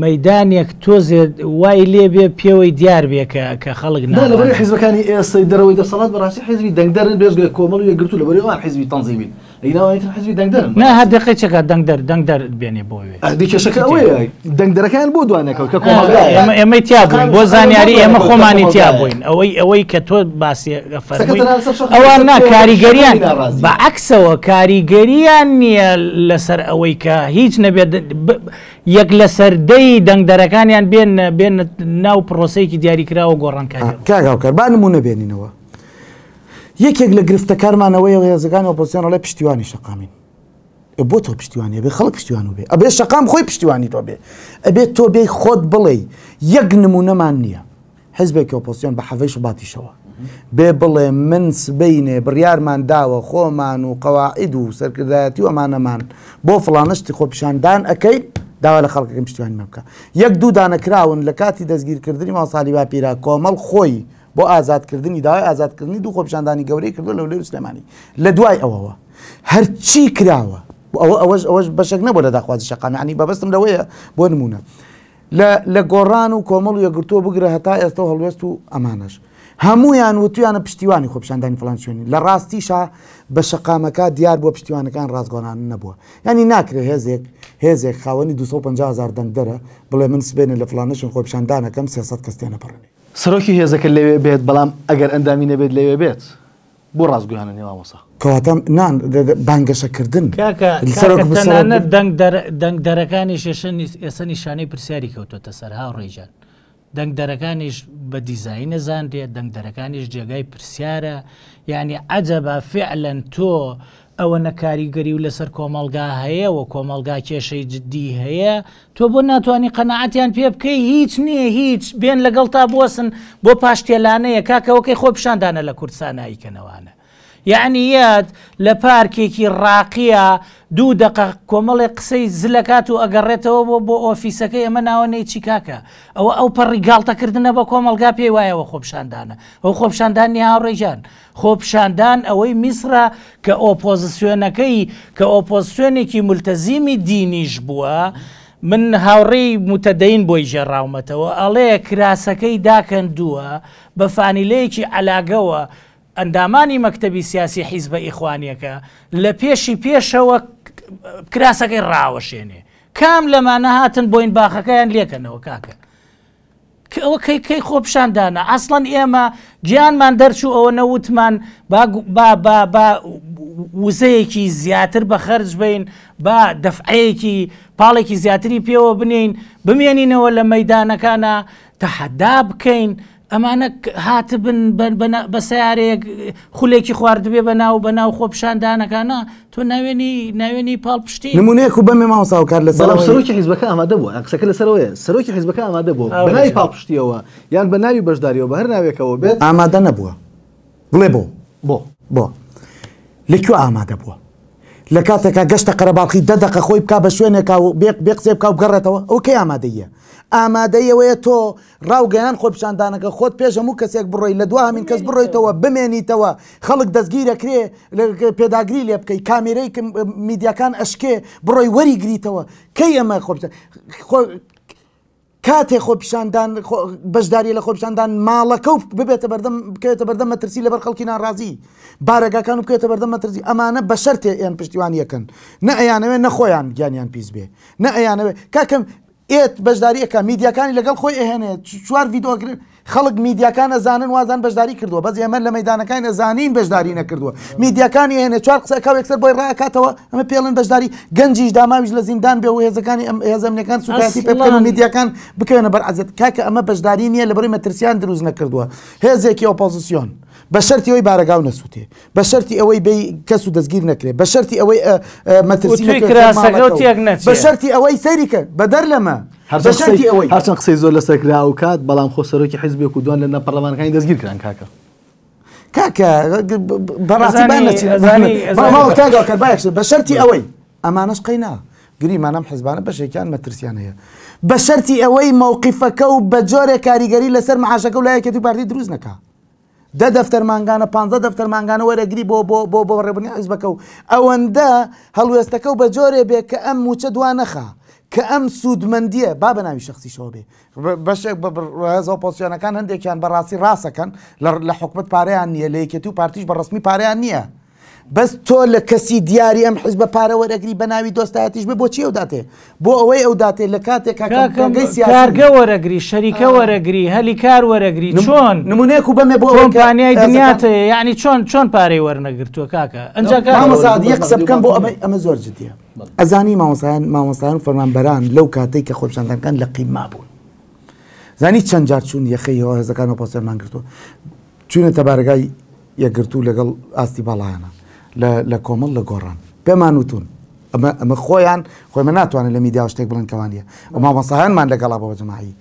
مەدانێک تۆزێ وای لێ بێ پێوەی دیار بێ کە خەڵک لەبەر حیزبەکانی ئێستای دەرەوەی دەسەڵات بەڕاستی حیزبی دەنگدەرن بێژگە کۆمەڵ و یەکگرتوو لەبەر ئەوان حیزبی تەنزیمین ئەیناوانیتر حیزبی دەنگدەرن نا هەردەقی چەکە دەنگدەر بێنێ بۆ وێ کێشەکە ئەوەیە دەنگدەرەکان بۆ دوانەکەەوە کە کۆمەڵگا ئێمەی تیا بووین بۆ زانیاری ئێمە خۆمانی تیا بووین ئەوەی کە تۆ باسی فەرمووی ئەوان نا کاریگەریان بەعەکسەوە کاریگەریان نییە لەسەر ئەوەی کە هیچ نەبێت یەک لە سەردەی دەنگدەرەکانیان بێن ناو پرۆسەیەکی دیاریکراوە گۆڕانکاری کاگاوکار با نمونە بێنینەوە یەکێک لە گرفتەکارمانەوەی هێزەکانی ئۆپۆزیسیۆن لە پشتیوانی شەقامین بۆ تۆ پشتیوانی بێ خەڵک پشتیوان بێ ئەبێ شەقام خۆی پشتیوانی تۆ بێ ئەبێت تۆ بێ خۆت بڵێ یەک نمونەمان نییە حزبێکی ئۆپۆزیسیۆن بە حەڤەی شوباتیشەوە بێ بڵێ من سبەینێ بڕیارمان داوە خۆمان و قەواعید و سەرکردایەتی و ئەمانەمان بۆ فڵانشتی خۆپیشاندان ئەەکەی داوا لە خەڵکەکەم پشتیوانی مەبکە یەک دوو دانەکراون لە کاتی دەستگیرکردنی ماڵساڵی باپیرا کۆمەڵ خۆی بۆ ئازادکردنی داوای ئازادکردنی دوو خۆپیشاندانی گەورەی کردو لە لەولەی سلێمانی لە دوای ئەوەوە هەرچی کراوە ئەوەش بەشێک نەبوو لە داخوازی شەقام ینی بەبەستم لەوەیە بۆ نمونە لە گۆڕان و کۆمەڵ و یەکگرتووە بگرە هەتا ئێستا و هەڵوێست و ئەمانەش هەموویان وتویانە پشتیوانی خۆپیشاندانی فڵان شوێنی لە ڕاستیشا بە شەقامەکە دیار بۆ پشتیوانەکان ڕازگۆڕان نەبووە ینی ناکرێت هێزێک خاوەنی 250,000 دەنگدەرە بڵێ من سبێنێ لە فڵانشن خۆپیشاندانەکەم 300 کەس تێنەپەڕێنێ سەرۆکی هێزەکە لەوێ بێت بەڵام ئەگەر ئەندامی نەبێت لەوێ بێت بۆ ڕازگویانە نێوامۆسا کەواتە نان بانگەشەکردن تەنانەت دەنگدەرەکانیش ئێستا نیشانەی پرسیاری کەوتۆتە سەر هاوڕێژان دەنگدەرەکانیش بە دیزاینە زاندێت دەنگدەرەکانیش جێگای پرسیارە یعنی عەجەبە فعلەن تۆ ئەوە نەکاریگەری و لەسەر کۆمەڵگا هەیە و کۆمەڵگا کێشەی جددی هەیە تۆ بۆ ناتوانانی قەنەعەتیان پێ بکەی هیچ نییە هیچ بێن لەگەڵ تا بۆسن بۆ پاشتێلانەیە کاکەوەکەی خۆ پیشاندانە لە کوردستان نایکەنەوانە یعنی یاد لە پارکێکی ڕاقیە دوو دقە کۆمەڵی قسەی زلەکات و ئەگەڕێتەوە بۆ ئۆفیسەکەی ئەمە ناوەنەی چی کاکە ئەو پەڕی گاڵتەکردنە بە کۆمەلگا پێی وایەوە خۆپشاندانە ئەو خۆپشاندانی هاوڕێژان خۆپشاندان ئەوەی میسرە کە ئۆپۆزیسیۆنەکەی کە ئۆپۆزیسیۆنێکی مولتەزیمی دینیش بووە من هاوڕێی متەدەین بۆی ژێڕاومەتەوە ئەڵێ کراسەکەی داکەندووە بە فانیلەیەکی عەلاگەوە ئەندامانی مەکتەبی سیاسی حیزبە ئیخوانیەکە لە پێشەوە کراسەکەی ڕاوەشێنێ کام لەمانە هاتن بۆین باخەکەیان لێکەنەوە کاکە ئەوە کەی خۆپشاندانە ئەسڵەن ئێمە گیانمان دەرچوو ئەوە نەوتمان وزەیەکی زیاتر بە خەرج بین با دەفعەیەکی پاڵێکی زیاتری پێوە بنین بمێنینەوە لە مەیدانەکانە تەحەدا بکەین ئەمانە هاتبن بە سیارەیەک خولێکی خواردبێ بەناو خۆپشاندانەکانە تۆ ناوێنی پاڵ پشتی نمونەیەک و بەمێ ماوەساوکار لە سەرۆکی حیزبەکە ئامادە بووە قسەکە لەسەرەوەیە سەرۆکی حیزبەکە ئامادە بوو بە ناوی پاڵ پشتیەوە یان بە ناوی بەشداریەوە بە هەر ناوێکەوە بێت ئامادە نەبووە بڵێ بۆ لەکوێ ئامادە بووە لە کاتێکا گەشتە قەرەباڵخی دەدەقە خۆی بک بە شوێنێکا و بێ قسێ بکە و بگەڕێتەوە ئەو کەی ئامادەیە ئامادەیەوەیە تۆ ڕاوگەیان خۆپشاندانەکە خۆت پێش هەموو کەسێک بڕۆی لە دو هەمین کەس بڕۆیتەوە بمێنیتەوە خەڵک دەستگیرەکرێ پێداگری لێ بکەی کامێرەی میدیاکان ئەشکێ بڕۆی وەری گریتەوە کەی ئەمە کاتێ خۆپیشاندان بەشداری لە خۆپیشاندان ماڵەکە و ببێتە بەردەم بکەوێتە بەردەم مەترسی لەبەر خەڵکی ناڕازی بارەگاکان و بکەوێتە بەردەم مەترسی ئەمانە بە شەرتێ یان پشتیوانیەکەن نە ئەیانەوێ نەخۆیان گیانیان پیس بێ نە ئەیانەوێ کاکەم ئێت بەشداریەکە میدیاکانی لەگەڵ خۆی ئەهێنێت چوار ڤیدۆگرن خەڵک میدیاکان ئەزانن وازان بەشداری کردووە بەس ئێمە لە مەیدانەکان ئەزانین بەشداری نەکردووە میدیاکانی هێنێ چوار قسەکە یەکسەر بۆی ڕاکاتەوە ئەمە پێڵن بەشداری گەنجیش داماویش لە زیندان بێ و هێزەکانی هێزەمنەکان سوکاتی پێ بکەن و میدیاکان بکەونە بەرعەزێت کاکە ئەمە بەشداری نییە لەبەری مەترسیان دروست نەکردووە هێزێکی ئۆپۆزیسیۆن بە شەرتی ئەوەی بارەگاو نەسووتێ بە شەرتی ئەوەی بێ کەس و دەستگیر نەکرێت بە شەرتی ئەوەی مەترسی بە شەرتی ئەوەی سەیریکە بە دەر لەمە هەرچەند قسەی زۆر لەسەر کرا و کات بەڵام خۆ سەرۆکی حیزبێک و دوان لە نەپەرلەمانەکانی دەستگیر کران کاکە بەڕاستی بە شەرتی ئەوەی ئەمانەش قەینا گریمانەم حیزبانە بەشێکیان مەترسیان هەیە بە شەرتی ئەوەی مووقیفەکە و بە جۆرێک کاریگەری لەسەر معاشەکە و لایەکەتی پارتی دروست نەکا 10 دەفتەر مانگانە 15 دەفتەر مانگانە وەرەگری بۆ ڕێبوونی حیزبەکە و ئەوەندە هەڵوێستەکە و بە جۆرێ بێ کە ئەم موچە دوان نەخا کە ئەم سوودمەندیە با بە ناوی شخصیشەوە بێ بەشێک ڕێز ئۆپۆزیسیۆنەکان هەندێکیان بەڕاستی ڕاستەکەن لە حکومەت پارەیان نییە لە یەکێتی و پارتیش بە ڕسمی پارەیان نییە بەس تۆ لە کەسی دیاری ئەم حیزبە پارە وەرەگری بە ناوی دۆستایەتیش بێ بۆچی ئەو داتێ بۆ ئەوەی ئەو داتێ لە کاتێک کارگە وەرەگری شەریکە وەرەگری هەلی کار وەرەگری چۆن نمونەیەک و بەمێ بۆ کۆمپانیای دنیاتەیە یعنی چۆن پارەی وەرنەگرتووە کاکە ئەنجا یەک قسە بکەم بۆ ئەمە زۆر جدیە ئەزانی مامۆستایان و فەرمانبەران لەو کاتێک کە خۆپیشاندانەکان لە قیما بوون زانی چەند جار چوون یەخەیەوە هێزەکان ئۆپۆزیسیۆنمان گرتووە چوونەتە بارگای یەکگرتوو لەگەڵ ئاستی باڵایانە لە کۆمەڵ لە گۆڕان پێمان وتون ئەمە خۆیمە ناتوانێت لە میدیا شتێک بڵند کەوانیە ئەو مامۆستایانمان لەگەڵا بۆ جەماعی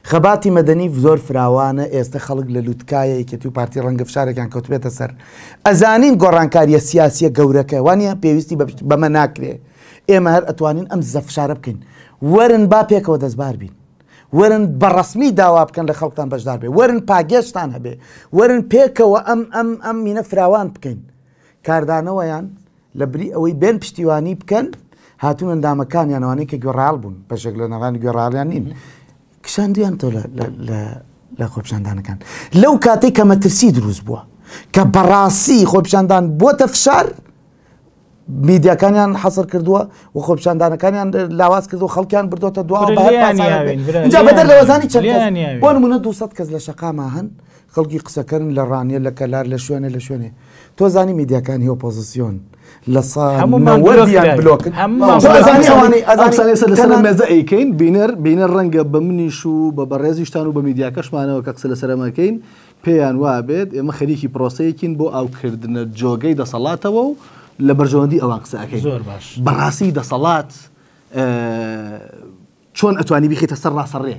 خەباتی مەدەنی زۆر فراوانە ئێستا خەڵک لە لوتکایە یەکێتی و پارتی ڕەنگە فشارێکیان کەوتبێتە سەر ئەزانین گۆڕانکاریە سیاسیە گەورەکە وانە پێویستی بەمە ناکرێ ئێمە هەر ئەتوانین ئەم زەفشارە بکەین وەرن با پێکەوە دەستبار بین وەرن بەڕسمی داوا بکەن لە خەڵکتان بەشدار بێ وەرن پاگێشتان هەبێ وەرن پێکەوە ئەم مینە فراوان بکەین کاردانەوەیان لە بری ئەوەی بێن پشتیوانی بکەن هاتوون ئەندامەکانیانەوەی کە گوێڕال بوون بەشێک لە ناوانی گوێڕاڵیان نین کشاندویان تۆ لە خۆپیشاندانەکان لەو کاتێک کە مەترسی دروست بووە کە بەڕاستی خۆپیشاندان بۆتە فشار میدیاکانیان حەسر کردووە و خۆپیشاندانەکانیان لاواز کردو خەڵکیان بردۆتە دوا اینجا بەدەر لەوەزانی چەند بۆ نمونە 200 کەس لە شەقاما هەن خەڵکی قسەکردن لە ڕانیە لە کەلار لە شوێنێ تۆ زانی میدیاکانی ئۆپۆزیسیۆن لە ساڵیان بلۆکن مێزە ئەیکەین بینە ڕەنگە بە منیش و بە بەڕێزیشتان و بە میدیاکەشمانەوە کە قسە لە سەرەمەکەین پێیان وابێت ئێمە خەریکی پرۆسەیەکین بۆ ئاوکردنە جۆگەی دەسەڵاتەوە و لە بەرژەوەندی ئەوان قسە ئەەکەین زۆر باش بەڕاستی دەسەڵات چۆن ئەتوانی بیخێتە سەر ڕاستەڕێ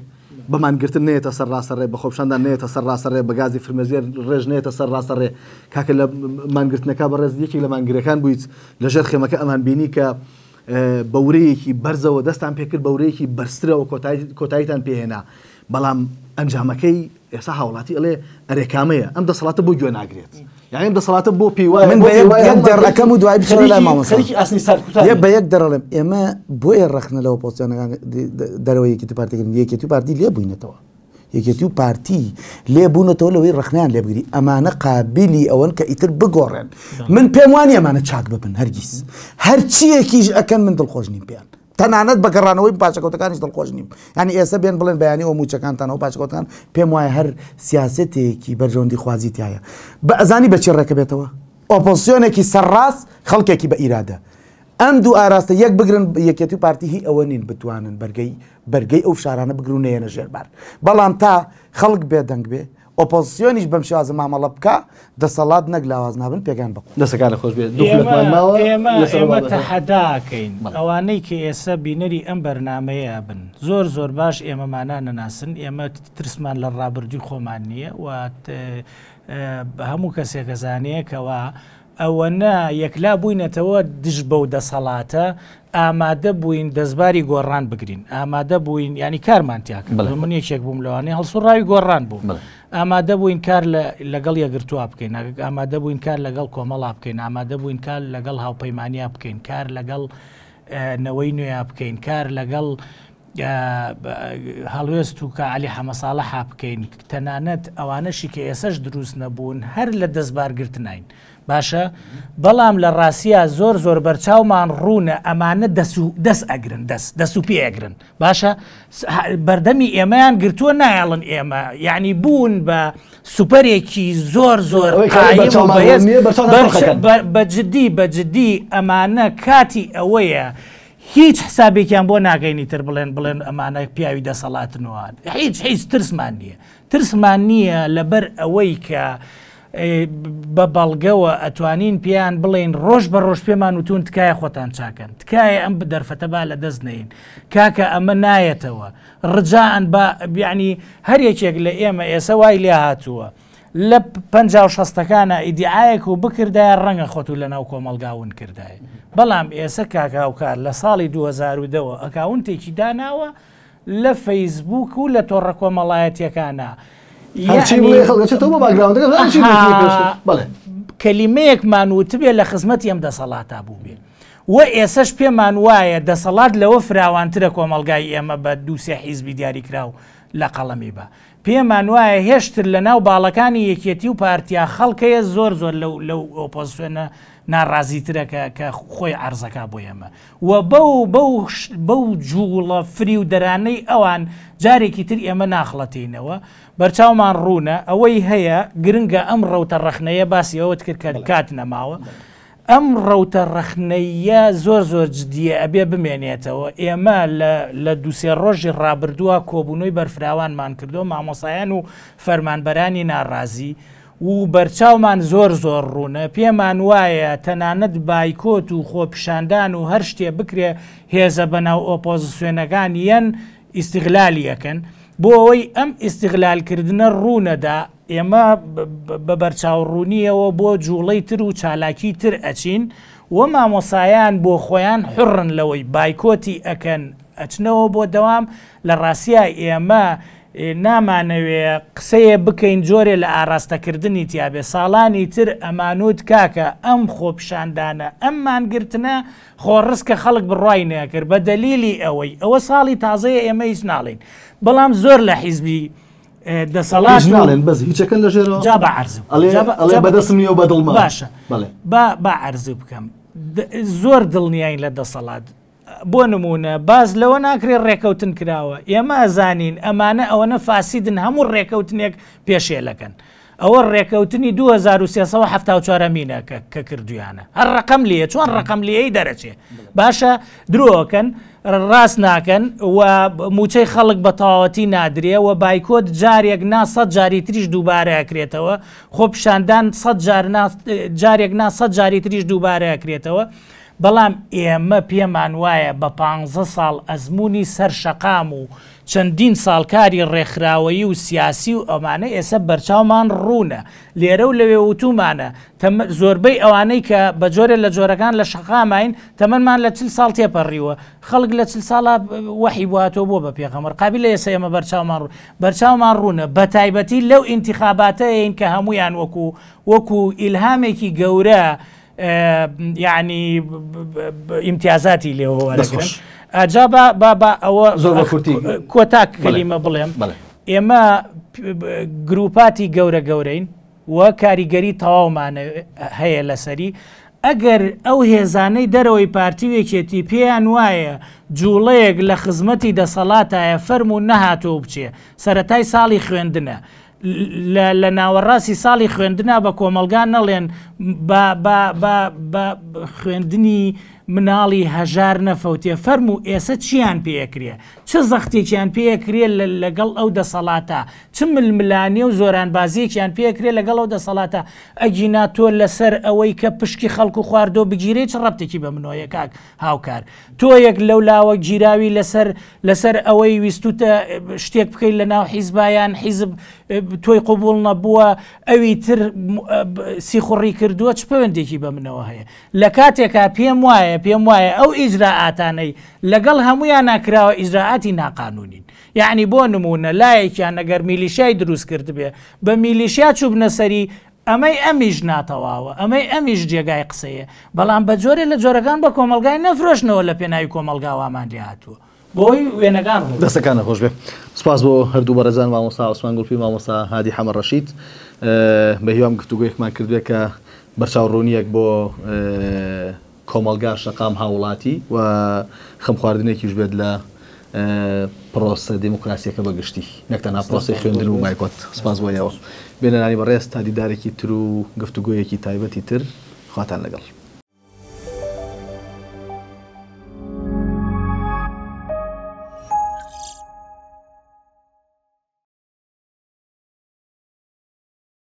بەمانگرتن نێتە سەر ڕاستەڕێ بە خۆپشاندان نێتە سەر ڕاستەڕێ بە گازی فرمەزیێر ڕێژ نێتە سەر ڕاستەڕێ کاکە لە مانگرتنەکە بەڕێز یەکێک لە مانگرەکان بوویت لەژێر خێمەکە ئەمان بینی کە بەورەیەکی بەرزەوە دەستان پێکرد بەورەیەکی بەرزترەوە کۆتاییتان پێهێنا بەڵام ئەنجامەکەی ئێستا هاوڵاتی ئەڵێ ئەرێکامەیە ئەم دەسەڵاتە بۆ گوێ ناگرێت یعنی ئەم دەسەڵاتە بۆ پێوایە من بە یەک دەڕەکەم و دوای بچڕە لای مامۆستا بە یەک دەڕەڵێم ئێمە بۆیە ڕەخنە لەوە پۆزیسیۆنەکان دەرەوەی یەکێتی پارتیکردن یەکێتی پارتی لێ بووینەتەوە یەکێتی و پارتی لێ بوونەتەوە لەوەی ڕخنیان لێ بگری ئەمانە قابلی ئەوەن کە ئیتر بگۆڕێن من پێم وانی ئەمانە چاک ببن هەرگیز هەرچیەکیش ئەکەن من دڵخۆش نیم پێیان تەنانەت بەگەڕانەوەی پاچەکەوتەکانیش دڵخۆش نیم ینی ئێستا بێن بڵێن بەیانی ئەو موچەکانتانەوە پاچەکەوتەکان پێم وایە هەر سیاسەتێکی بەرژەوەندی خوازی تایە بە ئەزانی بەچی ڕێکە بێتەوە ئۆپۆزیسیۆنێکی سەرڕاست خەڵکێکی بە ئیرادە ئەم دوو ئاراستە یەک بگرن یەکێتی و پارتی هی ئەوە نین بتوانن بەرگەی ئەو شارانە بگرونەیەنە ژێربار بەڵام تا خەڵک بێدەنگ بێ ئۆپۆزیسیۆنیش بەم شێوازە مامەڵە بکە دەسەڵات نەک لاواز نابن پێگان بکە دەسەکانە خۆش بێت ئێمە تەحەداکەین ئەوانەی کە ئێستا بینەری ئەم بەرنامەیە بن زۆر باش ئێمەمانە نەناسن ئێمە ترسمان لە ڕابردووی خۆمان نییە و هەموو کەسێکە زانەیەکەوە ئەوەنە یەکلا بووینەتەوە دژ بەو دەسەڵاتە ئامادە بووین دەستباری گۆڕان بگرین ئامادە بووین ینی کارمانتیاکە من یەکێک بووم لەوانەیە هەڵسوڕاوی گۆڕان بوو ئامادە بووین کار لەگەڵ یەگرتووە بکەین ئامادە بووین کار لەگەڵ کۆمەڵا بکەین ئامادە بووین کار لەگەڵ هاوپەیمانیا بکەین کار لەگەڵ نەوەی نوێ بکەین کار لەگەڵ هەڵوێست و کە علی حەمەساڵەح بکەین تەنانەت ئەوانەشی کە ئێسەش دروست نەبوون هەر لە دەستبارگرتنین باشە بەڵام لە ڕاستیە زۆر بەرچاومان ڕوونە ئەمانە دەست ئەگرن دەست و پێ ئەگرن باشە بەردەمی ئێمەیان گرتووە نایڵن ئێمە یعنی بوون بە سوپەرێکی زۆر بەجددی ئەمانە کاتی ئەوەیە هیچ حسابێکیان بۆ ناگەینی تر بڵێن ئەمانە پیاوی دەسەڵاتنەوە هیچ ترسمان نییە لەبەر ئەوەی کە بە بەڵگەوە ئەتوانین پیان بڵێن ڕۆژ بە ڕۆژ پێمان وتون تکایە خۆتان چاکەن تکایە ئەم دەرفەتە با لە دەست نین کاکە ئەمە نایەتەوە ڕجاان بە بیانی هەرێکێک لە ئێمە ئێسە وای لێ هاتووە لە 50-60ەکانە ئیدعایەک و بکردایە ڕەنگە خۆت و لە ناو کۆمەلگاون کردایە بەڵام ئێسە کاکاوکار لە ساڵی 2010 ئەکاونتێکی داناوە لە فەیسبوک و لە تۆڕە کۆمەڵایەتیەکانە کەلیمەیەکمان وتبێ لە خزمەتی ئەم دەسەڵاتە بوو بێ و ئێسەش پێمان وایە دەسەڵات لەوە فراوانترە کۆمەلگای ئێمە بە دووسێ حیزبی دیاریکراو لە قەڵەمی بە پێمان وایە هێشتر لە ناو باڵەکانی یەکێتی و پارتیا خەڵکەیە زۆر لەو ئۆپۆزیسیۆنە ناڕازیترە کە خۆی عەرزەکە بۆ ئێمە و بەو جوڵە فری و دەرانەی ئەوان جارێکی تر ئێمە ناخڵەتینەوە بەرچاومان ڕوونە ئەوەی هەیە گرنگە ئەم ڕەوتە ڕەخنەیە باسی ئەوەت کرد کە کات نەماوە ئەم ڕەوتە ڕەخنەیە زۆر جدیە ئەبێ بمێنێتەوە ئێمە لە دووسێ ڕۆژی ڕابردووە کۆبوونەوەی بەرفراوانمان کردو مامۆسایان و فەرمانبەرانی ناڕازی و بەرچاومان زۆر ڕوونە پێمان وایە تەنانەت بایکۆت و خۆپیشاندان و هەر شتێ بکرێ هێزە بەناو ئۆپۆزیسیۆنەکان یەن ئیستیغلالی یەکەن بۆ ئەوەی ئەم ئیستیغلالکردنە ڕوونەدا ئێمە بە بەرچاوڕوونیەوە بۆ جوڵەی تر و چالاکی تر ئەچین و مامۆسایان بۆ خۆیان حڕن لەوەی بایکۆتی ئەکەن ئەچنەوە بۆ دەوام لە ڕاستیە ئێمە نامانەوێ قسەیە بکەین جۆرێ لە ئاراستەکردنی تیاابێ ساڵانی تر ئەمانوت کاکە ئەم خۆپشاندانە ئەممانگرتنە خۆڕستکە خەڵک بڕای نەکرد بە دەلیلی ئەوە ساڵی تازەیە ئێمە هیچ ناڵین بەڵام زۆر لە حیزبی دەسەڵات ناڵێن بەس هیچەکەن لە ژێرەوە جا بە عەرز بەدەستم و بەدڵمە باشە با عەرز بکەم زۆر دڵنیاین لە دەسەڵات بۆ نمونە باز لەوە ناکرێت ڕێکەوتن کراوە ئێمە ئەزانین ئەمانە ئەوەنە فاسیدن هەموو ڕێکەوتنێک پێشێلەکەن ئەوە ڕێکەوتنی 2374 مینە کە کردویانە هەر ڕقم لێ چۆن ڕقم لێی دەرەچێ باشە درۆکەن ڕاست ناکەن و موچەی خەڵک بە تەواوەتی نادرێ و بایکۆت جارێک نا 100 جاری تریش دووبارە ئەکرێتەوە خۆپیشاندان 100 جارێک نا 100 جاری تریش دووبارە ئەکرێتەوە بەڵام ئێمە پێمان وایە بە 15 ساڵ ئەزمموی سەر شەقام و چەندین ساڵکاری ڕێکخراوەیی و سیاسی و ئەمانە ئێستا بەرچاومان ڕوونە لێرە و لەوێ وتومانە زۆربەی ئەوانەی کە بە جۆرە لە جۆرەکان لە شەقامین تەمەمان لە 40 ساڵ تێپەڕیوە خەڵک لە 40 ساڵە وەحی بواتەوە بۆ بە پێغەمبەر قابل لە ئێستا ئێمە بەرچاومان ڕوونە بە تایبەتی لەو ئینتیخاباتەیەین کە هەمویان وەکو ئیلهامێکی گەورە یعنی امتیازاتی لێەوە ئەجا ئەوە زۆر بە کورتی کۆتاک کەلیمە بڵێم ئێمە گروپاتی گەورە گەورەین وە کاریگەری تەواومانە هەیە لەسەری ئەگەر ئەو هێزانەی دەرەوەی پارتیوێکێتی پێیان وایە جوڵەیەک لە خزمەتی دەسەڵاتایە فەرم و نەهاتۆ بچێ سەرەتای ساڵی خوێندنە لە ناوەڕاستی ساڵی خوێندنا بە کۆمەلگان نەڵێن بە خوێندنی مناڵی هەژار نەفەوتێ فەرم و ئێستا چیان پێکرێ چه زەختێکیان پێکرێ لەگەڵ ئەو دەسەڵاتە چ ململانێ و زۆرانبازیەکیان پێکرێ لەگەڵ ئەو دەسەڵاتە ئەگینا تۆ لەسەر ئەوەی کە پشکی خەڵک و خواردۆ بگیرێ چ ڕەبتێکی بە منۆیە کاک هاوکار تۆ یەک لەو لاوە گیراوی لەسەر ئەوەی ویستوتە شتێک بکەیت لە ناو حیزبایان حیزب تۆی قوبوڵ نەبووە ئەوی تر سیخوڕی کردووە چ پەیوەندێکی بە منەوە هەیە لە کاتێکا پێم وایە ئەو ئیجراعاتانەی لەگەڵ هەمویان ناکراوە ئیجراعاتی ناقانونین یعنی بۆ نمونە لایەکیان ئەگەر میلیشیای دروست کرد بێ بە میلیشیا چوو بنەسەری ئەمەی ئەمیش ناتەواوە ئەمەی ئەمیش جێگای قسەیە بەڵام بە جۆرێ لە جۆرەکان بە کۆمەلگای نەفرۆشنەوە لە پێناوی کۆمەلگاوامان لێ هاتووە بۆی وێنەکان دەستەکانە خۆش بێ سپاس بۆ هەردوو بەڕێزان مامۆستا عوسمان گوڵپی مامۆستا هادی حەمەد ڕەشید بە هیوام گفتوگویەکمان کردوێ کە بەرچاوڕوونیەک بۆ کۆمەلگا شەقام هاوڵاتی و خەم خواردنێکیش بێت لە پرۆسە دیموکراسیەکە بەگشتی نەکتەنها پرۆسی خوێندن و بایکۆت سپاس بۆ یەوە بێنەرانی بەڕێز تا دیدارێکی تر و گفتوگویەکی تایبەتی تر خواتان لەگەڵ